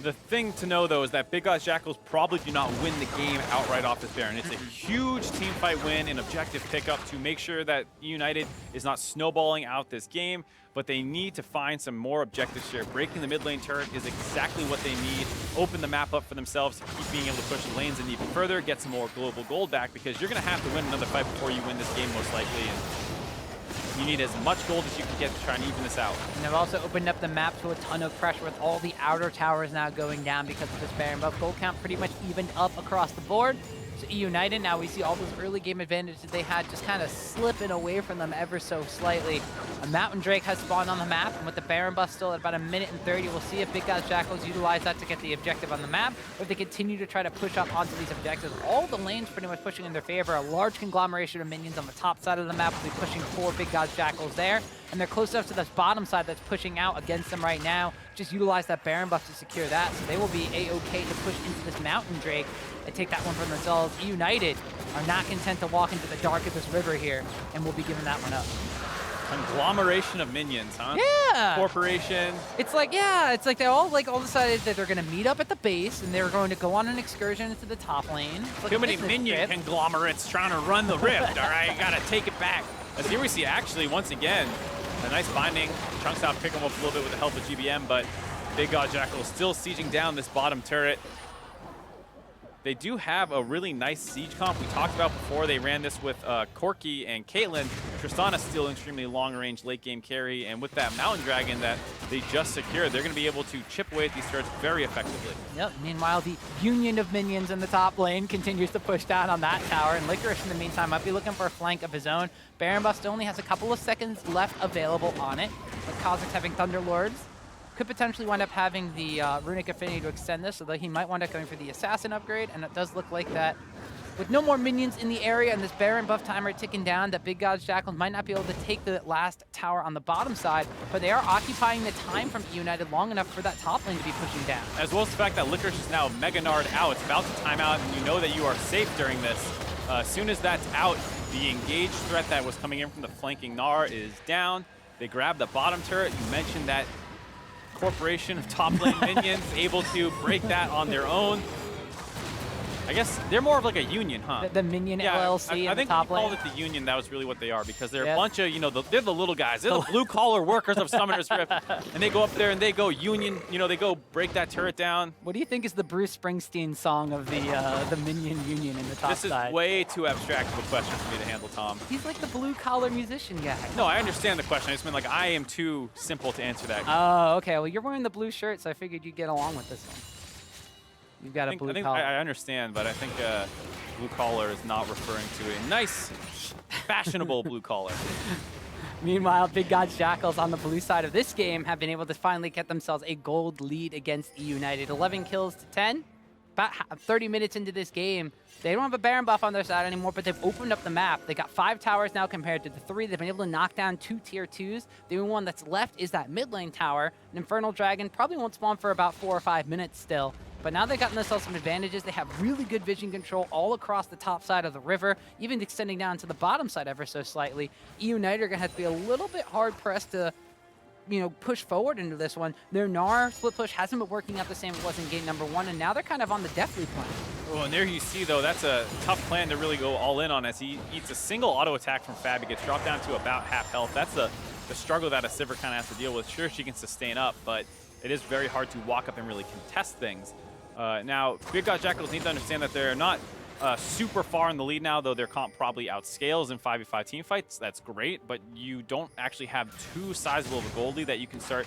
The thing to know, though, is that Big Gods Jackals probably do not win the game outright off this Baron. It's a huge team fight win and objective pickup to make sure that eUnited is not snowballing out this game, but they need to find some more objective share. Breaking the mid lane turret is exactly what they need. Open the map up for themselves to keep being able to push the lanes in even further, get some more global gold back, because you're going to have to win another fight before you win this game, most likely. And you need as much gold as you can get to try and even this out. And they've also opened up the map to a ton of pressure with all the outer towers now going down because of this Baron buff. Gold count pretty much evened up across the board. So eUnited, now we see all those early game advantages they had just kind of slipping away from them ever so slightly. A Mountain Drake has spawned on the map, and with the Baron buff still at about 1 minute and 30, we'll see if Big Gods Jackals utilize that to get the objective on the map, or if they continue to try to push up onto these objectives. All the lanes pretty much pushing in their favor. A large conglomeration of minions on the top side of the map will be pushing for Big Gods Jackals there, and they're close enough to this bottom side that's pushing out against them right now. Just utilize that Baron buff to secure that, so they will be A-okay to push into this Mountain Drake and take that one for themselves. eUnited are not content to walk into the dark of this river here, and will be giving that one up. Conglomeration of minions, huh? Yeah. Corporation. It's like, yeah, it's like they all decided that they're going to meet up at the base, and they're going to go on an excursion into the top lane. Like too many minion conglomerates trying to run the rift, all right? Gotta take it back. As here we see, actually, once again, a nice binding. Chunks out, pick him up a little bit with the help of GBM, but Big God Jackal still sieging down this bottom turret. They do have a really nice siege comp. We talked about before, they ran this with Corki and Caitlyn. Tristana still extremely long-range late-game carry, and with that Mountain Dragon that they just secured, they're going to be able to chip away at these turrets very effectively. Yep. Meanwhile, the union of minions in the top lane continues to push down on that tower, and Licorice in the meantime might be looking for a flank of his own. Baron buff still only has a couple of seconds left available on it, with Kha'Zix having Thunderlords. Could potentially wind up having the Runic Affinity to extend this, so that he might wind up going for the Assassin upgrade, and it does look like that with no more minions in the area and this Baron buff timer ticking down, that Big Gods Jackals might not be able to take the last tower on the bottom side, but they are occupying the time from eUnited long enough for that top lane to be pushing down. As well as the fact that Licorice is now Mega Gnar'd out. It's about to time out, and you know that you are safe during this. As soon as that's out, the engaged threat that was coming in from the flanking Gnar is down. They grab the bottom turret. You mentioned that corporation of top lane minions able to break that on their own. I guess they're more of like a union, huh? The minion LLC I in think the top lane. called it the union. That was really what they are, because they're a bunch of, you know, they're the little guys. They're the blue-collar workers of Summoner's Rift. And they go up there and they go union, you know, they go break that turret down. What do you think is the Bruce Springsteen song of the minion union in the top side? This is way too abstract of a question for me to handle, Tom. He's like the blue-collar musician guy. No, I understand the question. I just meant like I am too simple to answer that. Oh, okay. Well, you're wearing the blue shirt, so I figured you'd get along with this one. You've got a blue collar. I understand, but I think blue collar is not referring to a nice, fashionable blue collar. Meanwhile, Big Gods Jackals on the blue side of this game have been able to finally get themselves a gold lead against eUnited. 11 kills to 10. About 30 minutes into this game, they don't have a Baron buff on their side anymore, but they've opened up the map. They got 5 towers now compared to the 3. They've been able to knock down 2 tier 2s. The only one that's left is that mid lane tower. An Infernal Dragon probably won't spawn for about 4 or 5 minutes still. But now they've gotten themselves some advantages. They have really good vision control all across the top side of the river, even extending down to the bottom side ever so slightly. eUnited are going to have to be a little bit hard-pressed to, you know, push forward into this one. Their Gnar split push hasn't been working out the same as it was in game number 1, and now they're kind of on the deftly plan. Well, and there you see, though, that's a tough plan to really go all in on, as he eats a single auto attack from fabbbyyy, gets dropped down to about half health. That's the struggle that a Sivir kind of has to deal with. Sure, she can sustain up, but it is very hard to walk up and really contest things. Now, Big God Jackals need to understand that they're not super far in the lead now, though their comp probably outscales in 5v5 team fights. That's great, but you don't actually have too sizable of a gold lead that you can start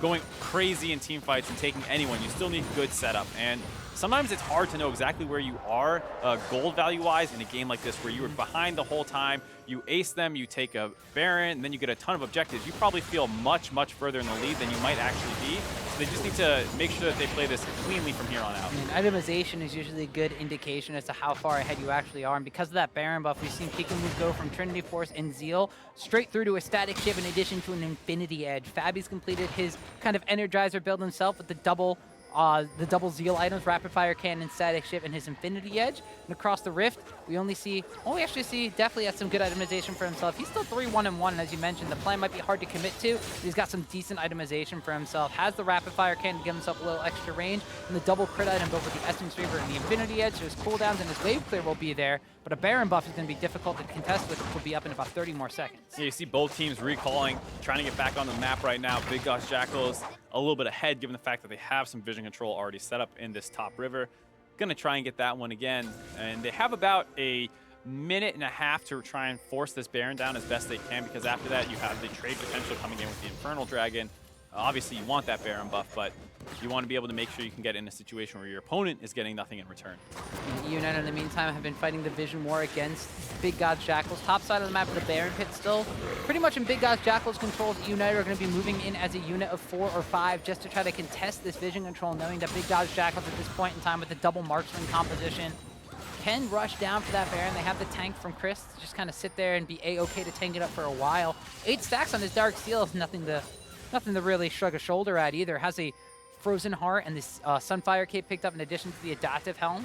going crazy in team fights and taking anyone. You still need good setup, and sometimes it's hard to know exactly where you are gold value-wise in a game like this, where you were behind the whole time, you ace them, you take a Baron, and then you get a ton of objectives. You probably feel much, much further in the lead than you might actually be. they just need to make sure that they play this cleanly from here on out. I mean, itemization is usually a good indication as to how far ahead you actually are, and because of that Baron buff, we've seen Pekin go from Trinity Force and Zeal straight through to a static shiv in addition to an Infinity Edge. fabbbyy's completed his kind of Energizer build himself with the double Zeal items, Rapid Fire Cannon, Static Shiv, and his Infinity Edge. And across the Rift, we actually see deftly has some good itemization for himself. He's still 3-1-1, and as you mentioned, the plan might be hard to commit to, but he's got some decent itemization for himself. Has the Rapid Fire Cannon to give himself a little extra range, and the double crit item built with the Essence Reaver and the Infinity Edge, so his cooldowns and his wave clear will be there, but a Baron buff is going to be difficult to contest with, which will be up in about 30 more seconds. Yeah, you see both teams recalling, trying to get back on the map right now. Big Gods Jackals a little bit ahead, given the fact that they have some vision control already set up in this top river. Gonna try and get that one again, and they have about a minute and a half to try and force this Baron down as best they can, because after that you have the trade potential coming in with the Infernal Dragon. Obviously you want that Baron buff, but you want to be able to make sure you can get in a situation where your opponent is getting nothing in return. EUN in the meantime have been fighting the vision war against Big Gods Jackals. Top side of the map of the Baron pit still pretty much in Big Gods Jackals controls. EUnited are going to be moving in as a unit of 4 or 5 just to try to contest this vision control, knowing that Big Gods Jackals at this point in time with the double marksman composition can rush down for that Baron. They have the tank from Cris to just kind of sit there and be a-okay to tank it up for a while. 8 stacks on his Dark Steel is nothing to really shrug a shoulder at either. Has a Frozen Heart and this Sunfire Cape picked up in addition to the Adaptive Helm.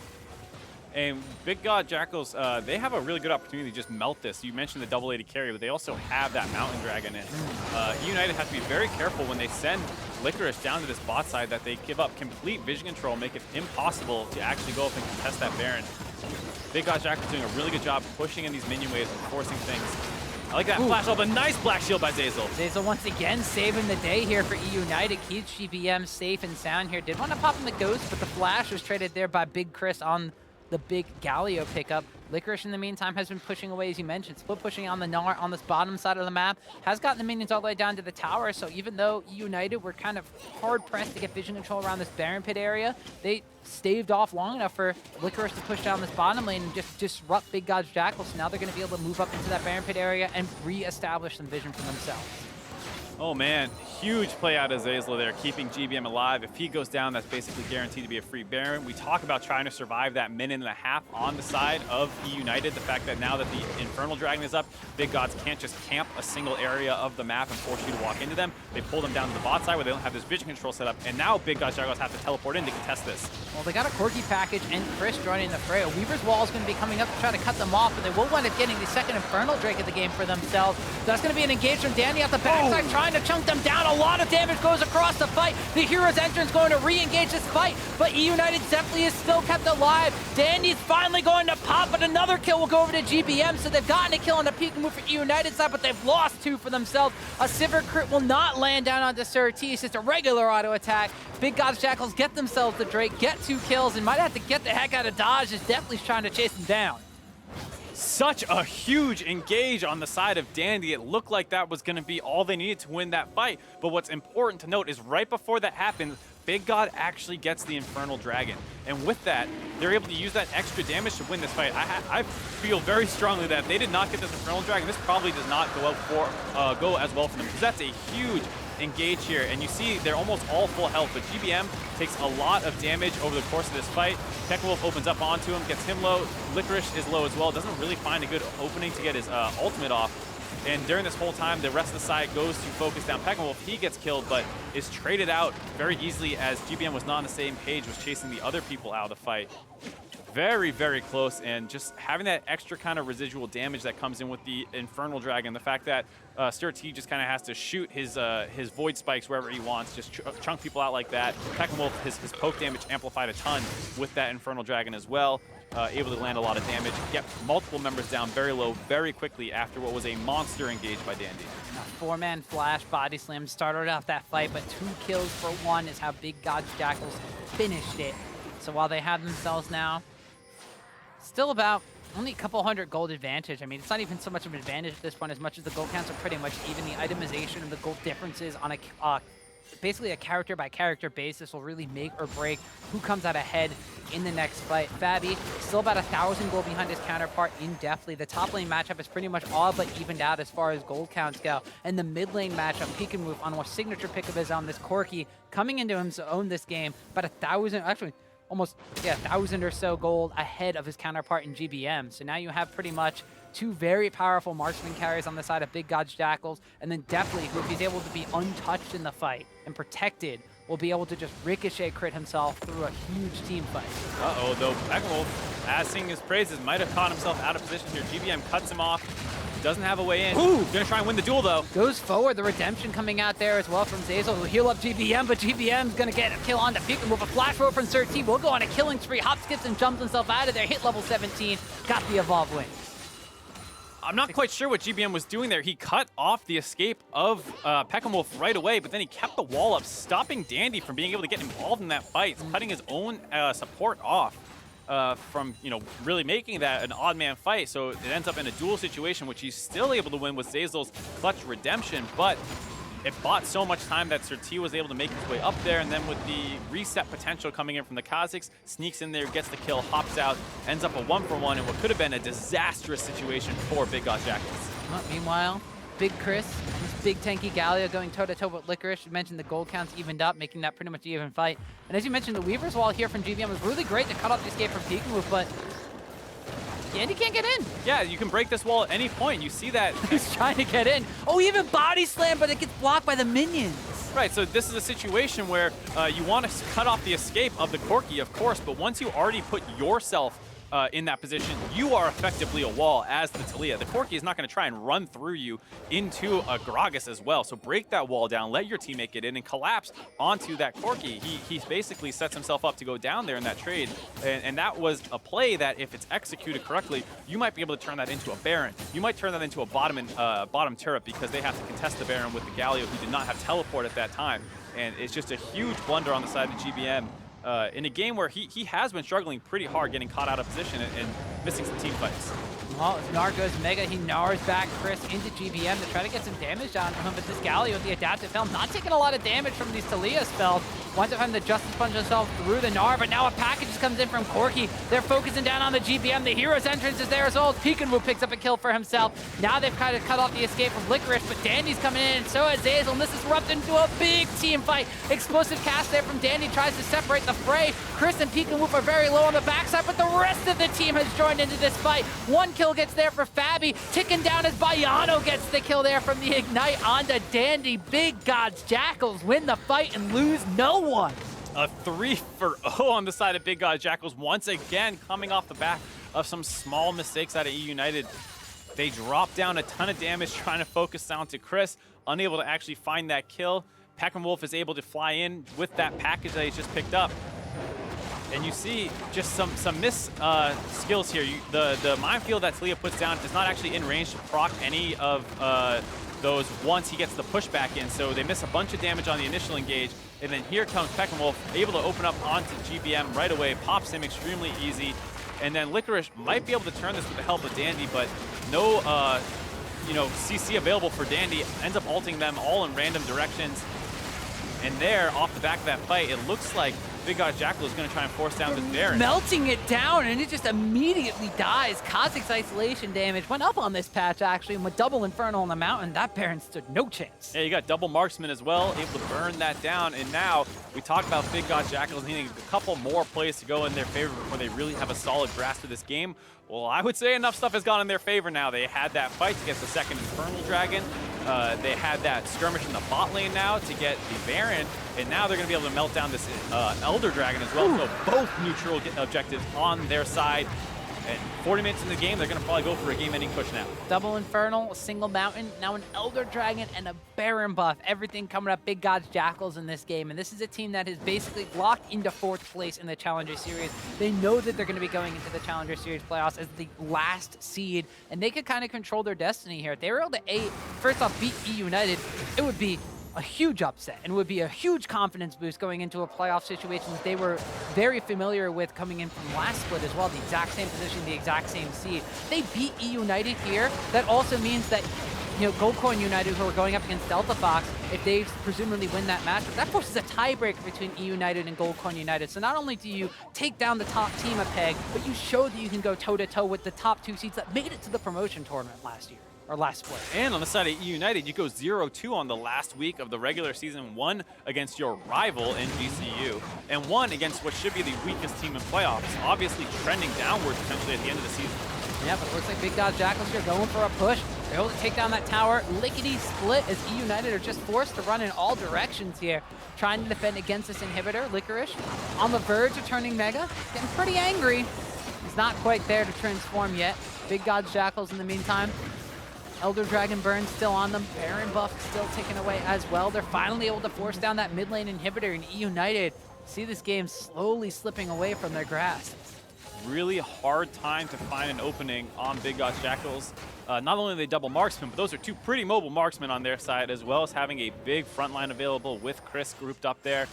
And Big God Jackals, they have a really good opportunity to just melt this. You mentioned the double AD carry, but they also have that Mountain Dragon in. eUnited has to be very careful when they send Licorice down to this bot side that they give up complete vision control, make it impossible to actually go up and contest that Baron. Big God Jackals doing a really good job pushing in these minion waves and forcing things. I like that flash up, a nice black shield by Zeyzal. Zeyzal once again saving the day here for eUnited. Keeps GBM safe and sound here. Did want to pop in the Ghost, but the flash was traded there by Big Cris on the big Galio pickup. Licorice in the meantime has been pushing away, as you mentioned, split pushing on the Gnar on this bottom side of the map, has gotten the minions all the way down to the tower, so even though eUnited were kind of hard-pressed to get vision control around this Baron pit area, they staved off long enough for Licorice to push down this bottom lane and just disrupt Big Gods Jackals, so now they're going to be able to move up into that Baron pit area and re-establish some vision for themselves. Oh man, huge play out of Zeyzal there, keeping GBM alive. If he goes down, that's basically guaranteed to be a free Baron. We talk about trying to survive that minute and a half on the side of eUnited. The fact that now that the Infernal Dragon is up, Big Gods can't just camp a single area of the map and force you to walk into them. They pull them down to the bot side where they don't have this vision control set up, and now Big Gods Jackals have to teleport in to contest this. Well, they got a Corki package and Cris joining the fray. Weaver's Wall is going to be coming up to try to cut them off, but they will wind up getting the second Infernal Drake of the game for themselves. So that's going to be an engage from Danny at the backside, trying to chunk them down. A lot of damage goes across the fight. The Hero's Entrance going to re-engage this fight, but eUnited definitely is still kept alive. Dandy's finally going to pop, but another kill will go over to GBM, so they've gotten a kill on the Pekin move for eUnited side, but they've lost 2 for themselves. A Sivir crit will not land down onto SirT. It's just a regular auto attack. Big Gods Jackals get themselves the Drake, get 2 kills, and might have to get the heck out of dodge as Deftly's trying to chase them down. Such a huge engage on the side of Dandy. It looked like that was going to be all they needed to win that fight. But what's important to note is right before that happened, Big God actually gets the Infernal Dragon. And with that, they're able to use that extra damage to win this fight. I feel very strongly that if they did not get this Infernal Dragon, this probably does not go as well for them, because that's a huge engage here, and you see they're almost all full health, but GBM takes a lot of damage over the course of this fight. Wolf opens up onto him, gets him low. Licorice is low as well, doesn't really find a good opening to get his ultimate off. And during this whole time, the rest of the side goes to focus down Wolf. He gets killed, but is traded out very easily as GBM was not on the same page, was chasing the other people out of the fight. Very, very close, and just having that extra kind of residual damage that comes in with the Infernal Dragon, the fact that SirT just kind of has to shoot his Void Spikes wherever he wants, just chunk people out like that. Wolf, his poke damage amplified a ton with that Infernal Dragon as well, able to land a lot of damage, get multiple members down very low very quickly after what was a monster engage by Dandy. A 4-man flash body slam started off that fight, but 2 kills for 1 is how Big Gods Jackals finished it. So while they have themselves now still about only a couple hundred gold advantage. I mean, it's not even so much of an advantage at this point as much as the gold counts are pretty much even. The itemization of the gold differences on a basically a character-by-character basis will really make or break who comes out ahead in the next fight. fabbbyyy still about 1,000 gold behind his counterpart in deftly. The top lane matchup is pretty much all but evened out as far as gold counts go. And the mid lane matchup, Pekin on a signature pick of his own, this Corki, coming into his own this game, about 1,000, actually almost, 1,000 or so gold ahead of his counterpart in GBM. So now you have pretty much two very powerful marksman carries on the side of Big Gods Jackals, and then deftly, who if he's able to be untouched in the fight and protected, will be able to just ricochet crit himself through a huge team fight. Uh-oh, though, Pekin, as singing his praises, might have caught himself out of position here. GBM cuts him off. Doesn't have a way in. Ooh. Gonna try and win the duel, though. Goes forward, the redemption coming out there as well from Zeyzal, who heal up GBM, but GBM's gonna get a kill onto Pekin with a flash forward from SirT. Will go on a killing spree, hop, skips, and jumps himself out of there. Hit level 17, got the evolve win. I'm not quite sure what GBM was doing there. He cut off the escape of Pekin right away, but then he kept the wall up, stopping Dandy from being able to get involved in that fight, cutting his own support off from, really making that an odd man fight. So it ends up in a duel situation, which he's still able to win with Zeyzal's clutch redemption, but it bought so much time that SirT was able to make his way up there, and then with the reset potential coming in from the Kha'Zix, sneaks in there, gets the kill, hops out, ends up a 1-for-1 in what could have been a disastrous situation for Big Gods Jackals. Meanwhile, Big Cris, this big tanky Galio going toe-to-toe with Licorice. You mentioned the gold counts evened up, making that pretty much an even fight. And as you mentioned, the Weaver's Wall here from GBM was really great to cut off the escape from Pekin, but Dandy can't get in. Yeah, you can break this wall at any point. You see that. He's trying to get in. Oh, even body slam, but it gets blocked by the minions. Right, so this is a situation where you want to cut off the escape of the Corki, of course, but once you already put yourself in that position, you are effectively a wall as the Taliyah. The Corki is not going to try and run through you into a Gragas as well. So break that wall down, let your teammate get in, and collapse onto that Corki. He basically sets himself up to go down there in that trade. And that was a play that, if it's executed correctly, you might be able to turn that into a Baron. You might turn that into a bottom turret, because they have to contest the Baron with the Galio, who did not have teleport at that time. And it's just a huge blunder on the side of GBM. In a game where he has been struggling pretty hard, getting caught out of position and missing some team fights. Well, as Gnar goes mega, he Gnars back Cris into GBM to try to get some damage down from him, but this Galio with the adaptive film not taking a lot of damage from these Taliyah spells. Winds up having to Justice Punch himself through the Gnar, but now a package just comes in from Corki. They're focusing down on the GBM. The hero's entrance is there as well as Pekin picks up a kill for himself. Now they've kind of cut off the escape of Licorice, but Dandy's coming in, and so is Zeyzal, and this is erupted into a big team fight. Explosive cast there from Dandy tries to separate the fray. Cris and Pekin are very low on the backside, but the rest of the team has joined into this fight. One kill gets there for fabbbyyy, ticking down as Baiano gets the kill there from the Ignite onto Dandy. Big Gods Jackals win the fight and lose no one. A 3-for-0 on the side of Big Gods Jackals, once again coming off the back of some small mistakes out of eUnited. They drop down a ton of damage trying to focus down to Cris, unable to actually find that kill. Pekin is able to fly in with that package that he's just picked up. And you see just some miss skills here. The minefield that Taliyah puts down is not actually in range to proc any of those once he gets the pushback in. So they miss a bunch of damage on the initial engage. And then here comes Pekin, able to open up onto GBM right away, pops him extremely easy. And then Licorice might be able to turn this with the help of Dandy, but no CC available for Dandy. Ends up ulting them all in random directions. And there, off the back of that fight, it looks like Big Gods Jackal is going to try and force down this Baron. Melting it down, and it just immediately dies. Kha'Zix isolation damage went up on this patch, actually, and with double Infernal on the mountain, that Baron stood no chance. Yeah, you got double Marksman as well, able to burn that down. And now, we talk about Big Gods Jackals needing a couple more plays to go in their favor before they really have a solid grasp of this game. Well, I would say enough stuff has gone in their favor now. They had that fight to get the second Infernal Dragon. They had that skirmish in the bot lane now to get the Baron, and now they're going to be able to melt down this Elder Dragon as well. So both neutral objectives on their side. And 40 minutes in the game, they're going to probably go for a game-ending push now. Double Infernal, a single Mountain, now an Elder Dragon, and a Baron buff. Everything coming up Big Gods Jackals in this game. And this is a team that is basically locked into 4th place in the Challenger Series. They know that they're going to be going into the Challenger Series playoffs as the last seed, and they could kind of control their destiny here. If they were able to, first off, beat eUnited, it would be a huge upset and would be a huge confidence boost going into a playoff situation that they were very familiar with coming in from last split as well. The exact same position, the exact same seed. They beat eUnited here. That also means that you know, Goldcore and United, who are going up against Delta Fox, if they presumably win that matchup, that forces a tiebreaker between eUnited and Goldcore and United. So not only do you take down the top team a peg, but you show that you can go toe-to-toe with the top 2 seeds that made it to the promotion tournament last year, or last split. And on the side of eUnited, you go 0-2 on the last week of the regular season, 1 against your rival in GCU, and 1 against what should be the weakest team in playoffs, obviously trending downward potentially at the end of the season. Yeah, but it looks like Big Gods Jackals here going for a push. They're able to take down that tower. Lickety split as eUnited are just forced to run in all directions here, trying to defend against this inhibitor. Licorice on the verge of turning Mega, getting pretty angry. He's not quite there to transform yet. Big Gods Jackals in the meantime. Elder Dragon Burn still on them. Baron buff still taken away as well. They're finally able to force down that mid lane inhibitor, and eUnited see this game slowly slipping away from their grasp. Really hard time to find an opening on Big Gods Jackals. Not only are they double marksmen, but those are 2 pretty mobile marksmen on their side, as well as having a big front line available with Cris grouped up there.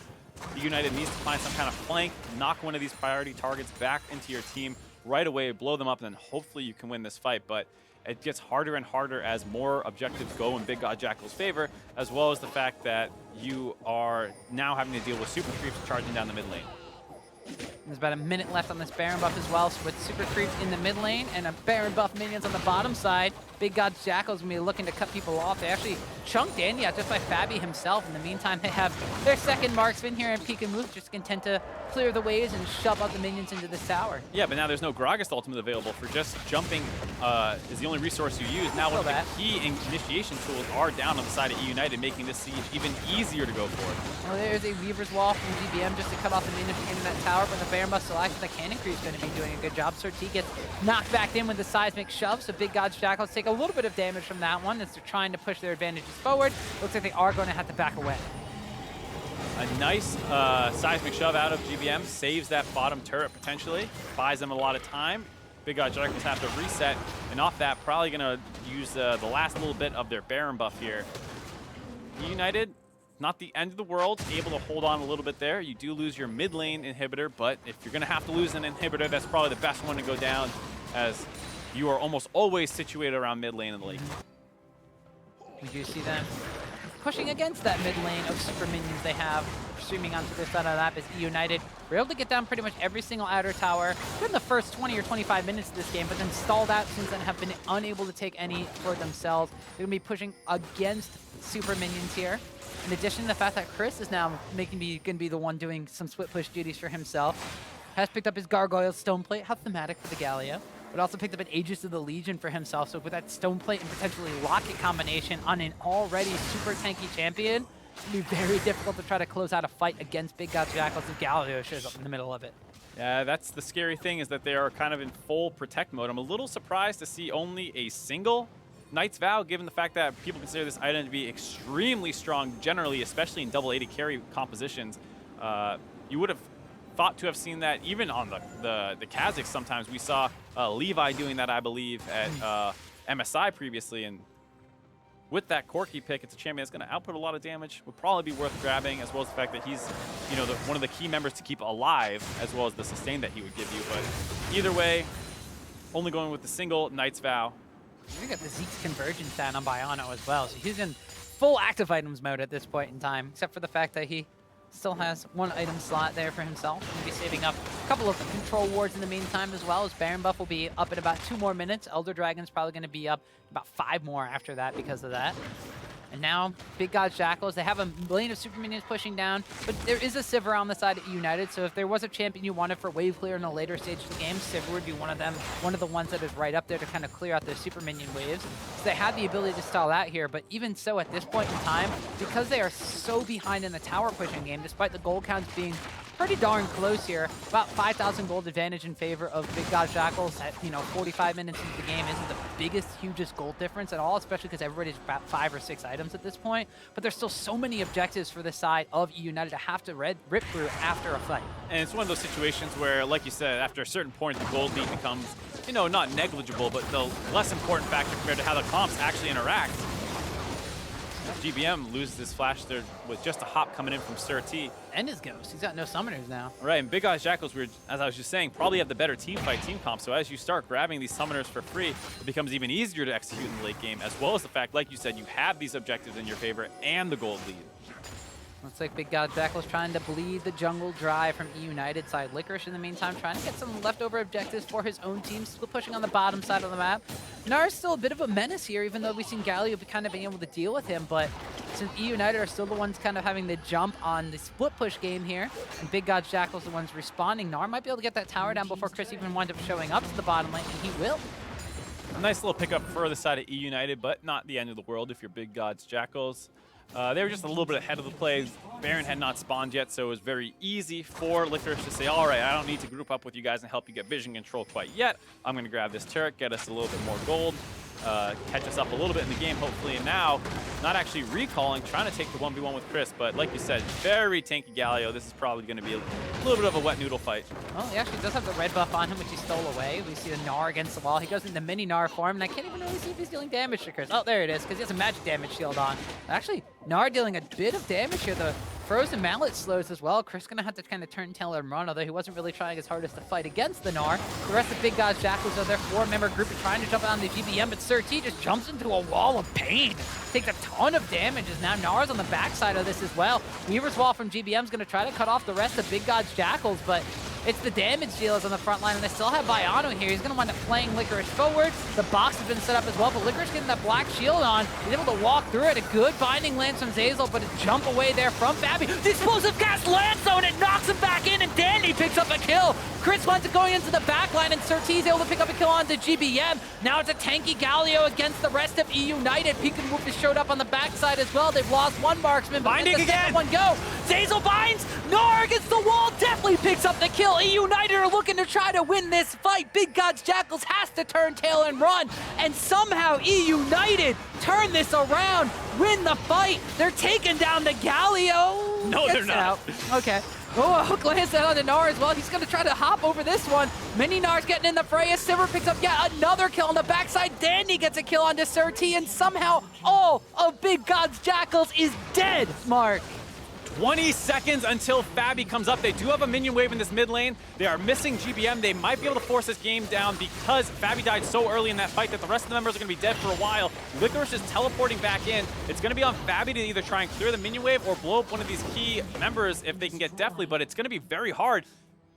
eUnited needs to find some kind of flank, knock one of these priority targets back into your team right away, blow them up, and then hopefully you can win this fight. But it gets harder and harder as more objectives go in Big God Jackal's favor, as well as the fact that you are now having to deal with super creeps charging down the mid lane. There's about a minute left on this Baron buff as well, so with super creeps in the mid lane and a Baron buff minions on the bottom side, Big Gods Jackals going to be looking to cut people off. They actually chunked Dandy out just by fabbbyyy himself. In the meantime, they have their second marksman here in Pekin Woof, just content to clear the ways and shove out the minions into this tower. Yeah, but now there's no Gragas ultimate available for just jumping is the only resource you use. Now one of the key initiation tools are down on the side of eUnited, making this siege even easier to go for. Well, there's a Weaver's Wall from GBM just to cut off the minions in that tower, but the Baron buff still active. The Cannon Creep's going to be doing a good job. SirT gets knocked back in with the seismic shove, so Big Gods Jackals take a little bit of damage from that one as they're trying to push their advantages forward. Looks like they are going to have to back away. A nice seismic shove out of GBM saves that bottom turret potentially, buys them a lot of time. Big God Jackals have to reset, and off that, probably going to use the last little bit of their Baron buff here. eUnited, not the end of the world, able to hold on a little bit there. You do lose your mid lane inhibitor, but if you're going to have to lose an inhibitor, that's probably the best one to go down, as you are almost always situated around mid lane in the league. We do see them pushing against that mid lane of super minions they have. Streaming onto this side of the map is eUnited. We're able to get down pretty much every single outer tower in the first 20 or 25 minutes of this game, but then stalled out since then, have been unable to take any for themselves. They're going to be pushing against super minions here. In addition to the fact that Cris is now going to be the one doing some split push duties for himself. Has picked up his Gargoyle Stone Plate, how thematic for the Galio. But also picked up an Aegis of the Legion for himself. So with that Stone Plate and potentially Locket combination on an already super tanky champion, it's going to be very difficult to try to close out a fight against Big Gods Jackals if Galio shows up in the middle of it. Yeah, that's the scary thing, is that they are kind of in full protect mode. I'm a little surprised to see only a single Knight's Vow, given the fact that people consider this item to be extremely strong generally, especially in double AD carry compositions. You would have thought to have seen that even on the Kha'Zix sometimes. We saw Levi doing that, I believe, at MSI previously, and with that Corki pick, it's a champion that's going to output a lot of damage. Would probably be worth grabbing, as well as the fact that he's, you know, one of the key members to keep alive, as well as the sustain that he would give you. But either way, only going with the single Knight's Vow. We got the Zeke's Convergence down on Baiano as well, so he's in full active items mode at this point in time, except for the fact that he still has one item slot there for himself. He'll be saving up a couple of control wards in the meantime, as well as Baron buff will be up in about 2 more minutes. Elder Dragon's probably going to be up about 5 more after that because of that. And now, Big Gods Jackals, they have a lane of super minions pushing down, but there is a Sivir on the side of eUnited, so if there was a champion you wanted for wave clear in a later stage of the game, Sivir would be one of them, one of the ones that is right up there to kind of clear out their super minion waves. So they had the ability to stall out here, but even so, at this point in time, because they are so behind in the tower pushing game, despite the gold counts being pretty darn close here, about 5,000 gold advantage in favor of Big Gods Jackals at, 45 minutes into the game isn't the biggest, hugest gold difference at all, especially because everybody's about 5 or 6 items at this point. But there's still so many objectives for the side of eUnited to have to rip through after a fight. And it's one of those situations where, like you said, after a certain point, the gold lead becomes, not negligible, but the less important factor compared to how the comps actually interact. GBM loses his flash there with just a hop coming in from SirT. And his ghost. He's got no summoners now. Right, and Big Gods Jackals, as I was just saying, probably have the better team fight, team comp. So as you start grabbing these summoners for free, it becomes even easier to execute in the late game, as well as the fact, like you said, you have these objectives in your favor and the gold lead. Looks like Big Gods Jackals trying to bleed the jungle dry from eUnited side. Licorice, in the meantime, trying to get some leftover objectives for his own team, still pushing on the bottom side of the map. Gnar is still a bit of a menace here, even though we've seen Galio be kind of being able to deal with him, but since eUnited are still the ones kind of having the jump on the split push game here, and Big Gods Jackals the ones responding, Gnar might be able to get that tower down before Cris even winds up showing up to the bottom lane, and he will. A nice little pickup for the side of eUnited, but not the end of the world if you're Big Gods Jackals. They were just a little bit ahead of the play. Baron had not spawned yet, so it was very easy for Licorice to say, all right, I don't need to group up with you guys and help you get vision control quite yet. I'm going to grab this turret, get us a little bit more gold, catch us up a little bit in the game, hopefully. And now, not actually recalling, trying to take the 1v1 with Cris, but like you said, very tanky Galio. This is probably going to be a little bit of a wet noodle fight. Well, he actually does have the red buff on him, which he stole away. We see the Gnar against the wall. He goes into mini Gnar form, and I can't even really see if he's dealing damage to Cris. Oh, there it is, because he has a magic damage shield on. Actually, Gnar dealing a bit of damage here. The Frozen Mallet slows as well. Cris gonna have to kind of turn tail and run, although he wasn't really trying his hardest to fight against the Gnar. The rest of Big Gods Jackals are their 4-member group and trying to jump on the GBM, but SirT just jumps into a wall of pain. Takes a ton of damage as now Gnar's on the backside of this as well. Weaver's Wall from GBM's gonna try to cut off the rest of Big Gods Jackals, but it's the damage dealers on the front line, and they still have Baiano here. He's gonna wind up playing Licorice forward. The box has been set up as well, but Licorice getting that black shield on. He's able to walk through it. A good binding lands from Zeyzal, but a jump away there from fabbbyyy. The explosive cast lands though, and it knocks him back in, and Dandy picks up a kill. Cris winds up going into the back line, and SirT's able to pick up a kill onto GBM. Now it's a tanky Galio against the rest of eUnited. Pekin Woof has showed up on the backside as well. They've lost one marksman, but binding the again. One go. Zeyzal binds. Gnar against the wall, definitely picks up the kill. eUnited are looking to try to win this fight. Big Gods Jackals has to turn tail and run, and somehow eUnited turn this around, win the fight. They're taking down the Galio. No, they're not. Okay. Oh, a hook lands down on the Gnar as well. He's going to try to hop over this one. Mini Gnar's getting in the fray as Sivir picks up yet another kill on the backside. Dandy gets a kill onto SirT, and somehow all of Big Gods Jackals is dead, Mark. 20 seconds until fabbbyyy comes up. They do have a minion wave in this mid lane. They are missing GBM. They might be able to force this game down because fabbbyyy died so early in that fight that the rest of the members are going to be dead for a while. Licorice is teleporting back in. It's going to be on fabbbyyy to either try and clear the minion wave or blow up one of these key members if they can get deftly, but it's going to be very hard.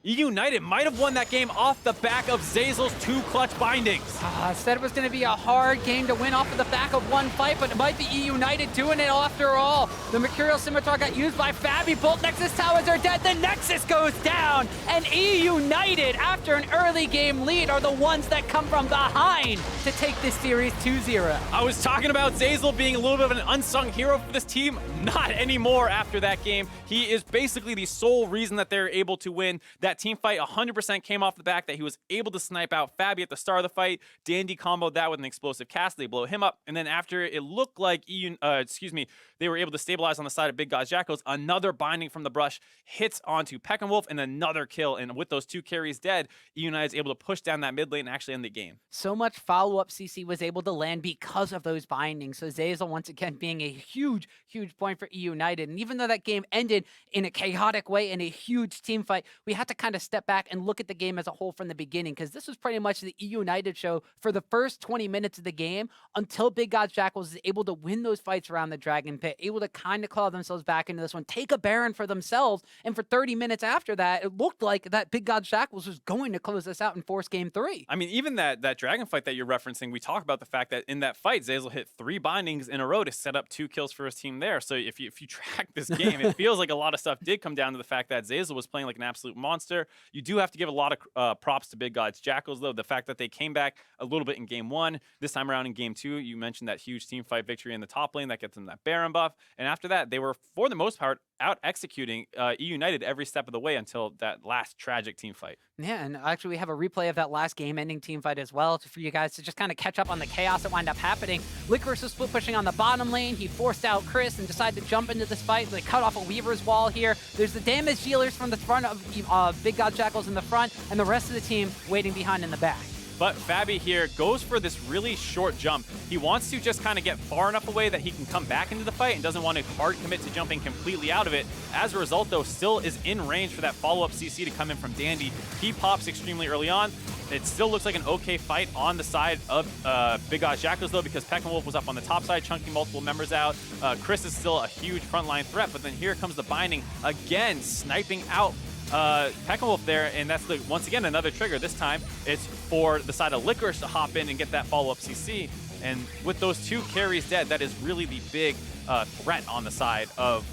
eUnited might have won that game off the back of Zeyzal's 2 clutch bindings. I said it was going to be a hard game to win off of the back of one fight, but it might be eUnited doing it after all. The Mercurial Scimitar got used by fabbbyyy. Both Nexus towers are dead. The Nexus goes down, and eUnited, after an early game lead, are the ones that come from behind to take this series 2-0. I was talking about Zeyzal being a little bit of an unsung hero for this team. Not anymore after that game. He is basically the sole reason that they're able to win. That team fight 100% came off the back that he was able to snipe out fabbbyyy at the start of the fight. Dandy comboed that with an explosive cast. They blow him up, and then after it looked like they were able to stabilize on the side of Big Gods Jackals, another binding from the brush hits onto Pekin Woof and another kill. And with those 2 carries dead, eUnited is able to push down that mid lane and actually end the game. So much follow-up CC was able to land because of those bindings. So Zeyzal once again being a huge, huge point for eUnited. And even though that game ended in a chaotic way in a huge team fight, we had to kind of step back and look at the game as a whole from the beginning, because this was pretty much the eUnited show for the first 20 minutes of the game until Big Gods Jackals is able to win those fights around the Dragon Pit, able to kind of claw themselves back into this one, take a Baron for themselves, and for 30 minutes after that, it looked like that Big Gods Jackals was going to close this out and force game 3. I mean, even that Dragon fight that you're referencing, we talk about the fact that in that fight, Zeyzal hit 3 bindings in a row to set up 2 kills for his team there. So if you track this game, it feels like a lot of stuff did come down to the fact that Zeyzal was playing like an absolute monster. You do have to give a lot of props to Big Gods Jackals, though. The fact that they came back a little bit in game 1, this time around in game 2, you mentioned that huge team fight victory in the top lane that gets them that Baron buff. And after that, they were, for the most part, out executing eUnited every step of the way until that last tragic team fight. Yeah, and actually we have a replay of that last game-ending team fight as well for you guys to just kind of catch up on the chaos that wound up happening. Licorice was split pushing on the bottom lane. He forced out Cris and decided to jump into this fight. They cut off a Weaver's Wall here. There's the damage dealers from the front of Big Gods Jackals in the front, and the rest of the team waiting behind in the back. But fabbbyyy here goes for this really short jump. He wants to just kind of get far enough away that he can come back into the fight and doesn't want to hard commit to jumping completely out of it. As a result, though, still is in range for that follow-up CC to come in from Dandy. He pops extremely early on. It still looks like an okay fight on the side of Big Gods Jackals, though, because Pekin Woof was up on the top side, chunking multiple members out. Cris is still a huge frontline threat, but then here comes the binding, again, sniping out Pekin Woof there, and that's once again another trigger. This time it's for the side of Licorice to hop in and get that follow-up CC. And with those 2 carries dead, that is really the big threat on the side of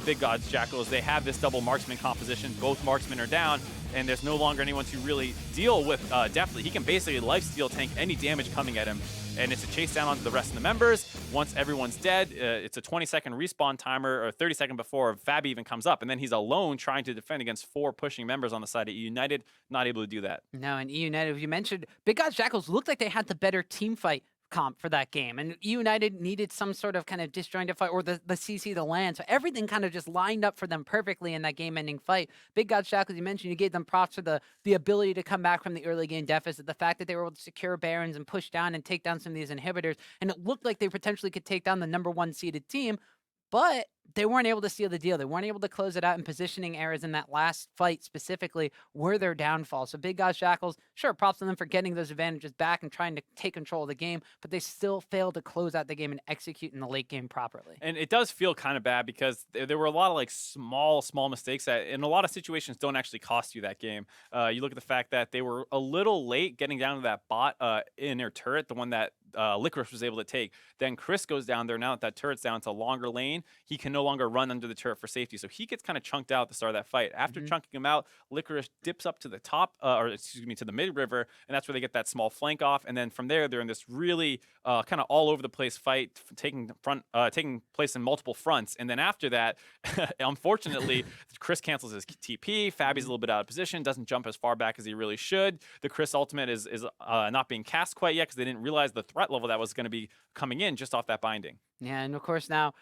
Big Gods Jackals. They have this double marksman composition. Both marksmen are down, and there's no longer anyone to really deal with deftly. He can basically lifesteal tank any damage coming at him, and it's a chase down onto the rest of the members. Once everyone's dead, it's a 20-second respawn timer, or 30-second before fabbbyyy even comes up, and then he's alone trying to defend against 4 pushing members on the side of eUnited, not able to do that. No, and eUnited, you mentioned, Big Gods Jackals looked like they had the better team fight comp for that game, and eUnited needed some sort of kind of disjointed fight, or the CC to land, so everything kind of just lined up for them perfectly in that game-ending fight. Big Gods Jackals, you mentioned, you gave them props for the ability to come back from the early game deficit, the fact that they were able to secure Barons and push down and take down some of these inhibitors, and it looked like they potentially could take down the #1 seeded team, but they weren't able to seal the deal. They weren't able to close it out, and positioning errors in that last fight specifically were their downfall. So Big Gods Jackals, sure, props to them for getting those advantages back and trying to take control of the game, but they still failed to close out the game and execute in the late game properly. And it does feel kind of bad because there were a lot of like small mistakes that in a lot of situations don't actually cost you that game. You look at the fact that they were a little late getting down to that bot in their turret, the one that Licorice was able to take. Then Cris goes down there. Now that turret's down to a longer lane, he can no longer run under the turret for safety. So he gets kind of chunked out at the start of that fight. After chunking him out, Licorice dips up to the top, or excuse me, to the mid river, and that's where they get that small flank off. And then from there, they're in this really kind of all over the place fight, taking place in multiple fronts. And then after that, unfortunately, Cris cancels his TP. Fabbyy's a little bit out of position, doesn't jump as far back as he really should. The Cris ultimate is not being cast quite yet because they didn't realize the threat level that was going to be coming in just off that binding. Yeah, and of course now,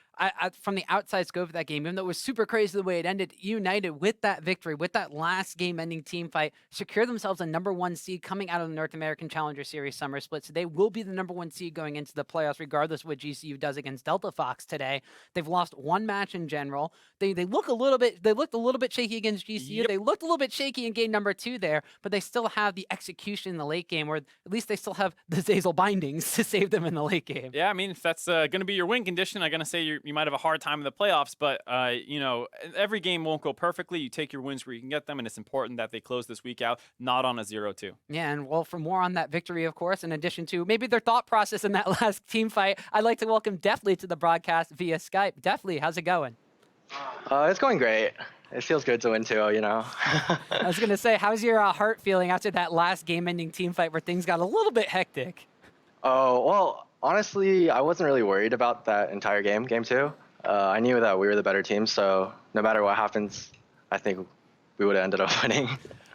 from the outside scope of that game, even though it was super crazy the way it ended, eUnited, with that victory, with that last game-ending team fight, secured themselves a #1 seed coming out of the North American Challenger Series Summer Split. So they will be the #1 seed going into the playoffs, regardless of what GCU does against Delta Fox today. They've lost 1 match in general. They looked a little bit shaky against GCU. Yep. They looked a little bit shaky in game #2 there, but they still have the execution in the late game, or at least they still have the Zeyzal bindings to save them in the late game. Yeah, I mean, if that's going to be your win condition, I'm going to say you might have a hard time in the playoffs, but, you know, every game won't go perfectly. You take your wins where you can get them, and it's important that they close this week out, not on a 0-2. Yeah, and well, for more on that victory, of course, in addition to maybe their thought process in that last team fight, I'd like to welcome Deftly to the broadcast via Skype. Deftly, how's it going? It's going great. It feels good to win too, you know. I was going to say, how's your heart feeling after that last game-ending team fight where things got a little bit hectic? Oh, well, honestly, I wasn't really worried about that entire game, game 2. I knew that we were the better team, so no matter what happens, I think we would have ended up winning.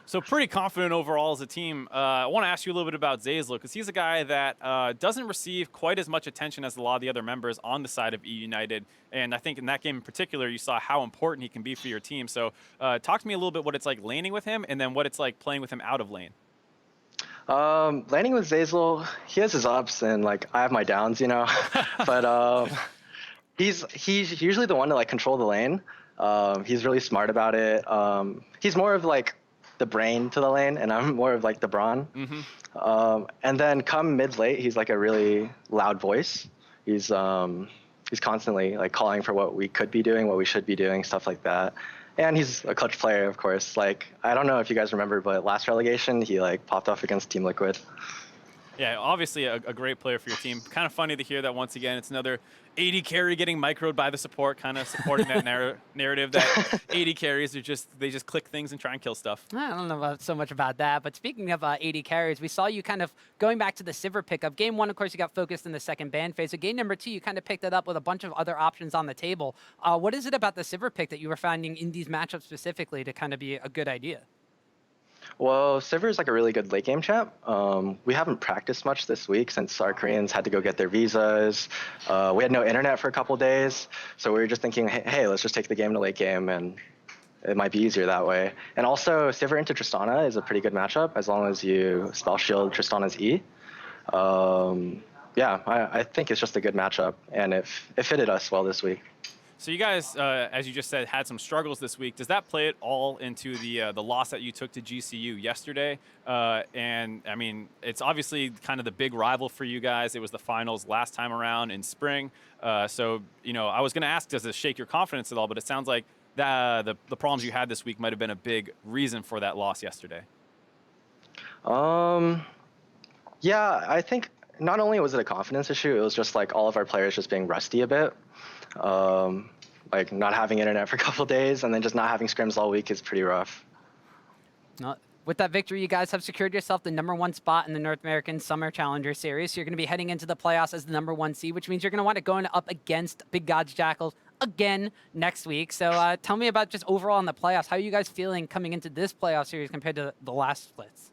So pretty confident overall as a team. I want to ask you a little bit about Zeyzal, because he's a guy that doesn't receive quite as much attention as a lot of the other members on the side of eUnited. And I think in that game in particular, you saw how important he can be for your team. So talk to me a little bit what it's like laning with him, and then what it's like playing with him out of lane. Laning with Zeyzal, he has his ups, and like I have my downs, you know. But he's usually the one to like control the lane. He's really smart about it. He's more of like the brain to the lane, and I'm more of like the brawn. And then come mid-late, he's like a really loud voice. He's constantly like calling for what we could be doing, what we should be doing, stuff like that. And he's a clutch player, of course. Like, I don't know if you guys remember, but last relegation, he like popped off against Team Liquid. Yeah, obviously a great player for your team. Kind of funny to hear that once again. It's another AD carry getting microed by the support, kind of supporting that narrative that AD carries they just click things and try and kill stuff. I don't know so much about that, but speaking of AD carries, we saw you kind of going back to the Sivir pickup. Game 1, of course, you got focused in the second ban phase. So game #2, you kind of picked it up with a bunch of other options on the table. What is it about the Sivir pick that you were finding in these matchups specifically to kind of be a good idea? Well, Sivir is like a really good late game champ. We haven't practiced much this week since our Koreans had to go get their visas. We had no internet for a couple days, so we were just thinking, hey, let's just take the game to late game, and it might be easier that way. And also, Sivir into Tristana is a pretty good matchup as long as you spell shield Tristana's E. Yeah, I think it's just a good matchup, and it fitted us well this week. So you guys, as you just said, had some struggles this week. Does that play it all into the loss that you took to GCU yesterday? And I mean, it's obviously kind of the big rival for you guys. It was the finals last time around in spring. So you know, I was going to ask, does this shake your confidence at all? But it sounds like the problems you had this week might have been a big reason for that loss yesterday. Yeah, I think not only was it a confidence issue, it was just like all of our players just being rusty a bit. Like not having internet for a couple days and then just not having scrims all week is pretty rough. With that victory, you guys have secured yourself the #1 spot in the North American Summer Challenger Series. So you're going to be heading into the playoffs as the #1 seed, which means you're going to want to go up against Big Gods Jackals again next week. So tell me about just overall in the playoffs. How are you guys feeling coming into this playoff series compared to the last splits?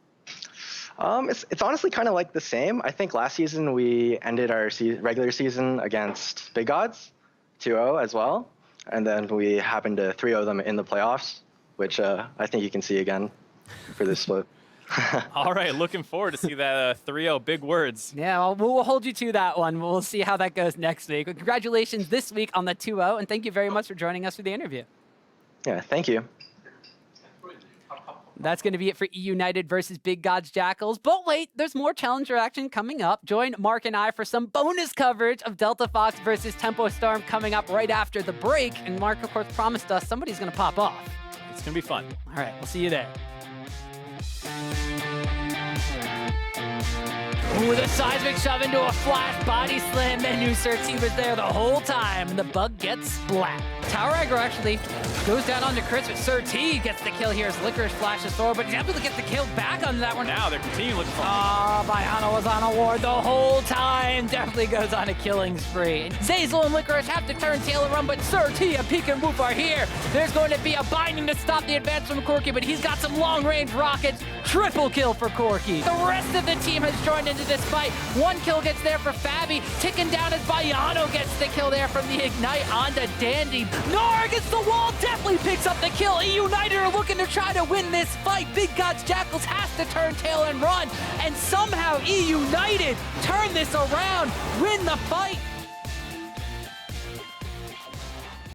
It's honestly kind of like the same. I think last season we ended our regular season against Big Gods 2-0 as well. And then we happened to 3-0 them in the playoffs, which I think you can see again for this split. All right, looking forward to see that 3-0, big words. Yeah, well, we'll hold you to that one. We'll see how that goes next week. But congratulations this week on the 2-0, and thank you very much for joining us for the interview. Yeah, thank you. That's going to be it for eUnited versus Big Gods Jackals. But wait, there's more Challenger action coming up. Join Mark and I for some bonus coverage of Delta Fox versus Tempo Storm coming up right after the break. And Mark, of course, promised us somebody's going to pop off. It's going to be fun. All right, we'll see you there. Ooh, the seismic shove into a flash body slam. Then knew SirT was there the whole time, and the bug gets splat. Tower aggro actually goes down onto Cris, but SirT gets the kill here as Licorice flashes forward, but he's able to get the kill back on that one. Now they're continuing looking for Baiano was on a ward the whole time. Definitely goes on a killing spree. And Zeyzal and Licorice have to turn tail and run, but SirT and Pekin and Woof are here. There's going to be a binding to stop the advance from Corki, but he's got some long-range rockets. Triple kill for Corki. The rest of the team has joined into this fight. One kill gets there for fabbbyyy, ticking down as Baiano gets the kill there from the Ignite onto Dandy. Gnar against the wall, definitely picks up the kill. eUnited are looking to try to win this fight. Big Gods Jackals has to turn tail and run, and somehow eUnited turn this around, win the fight.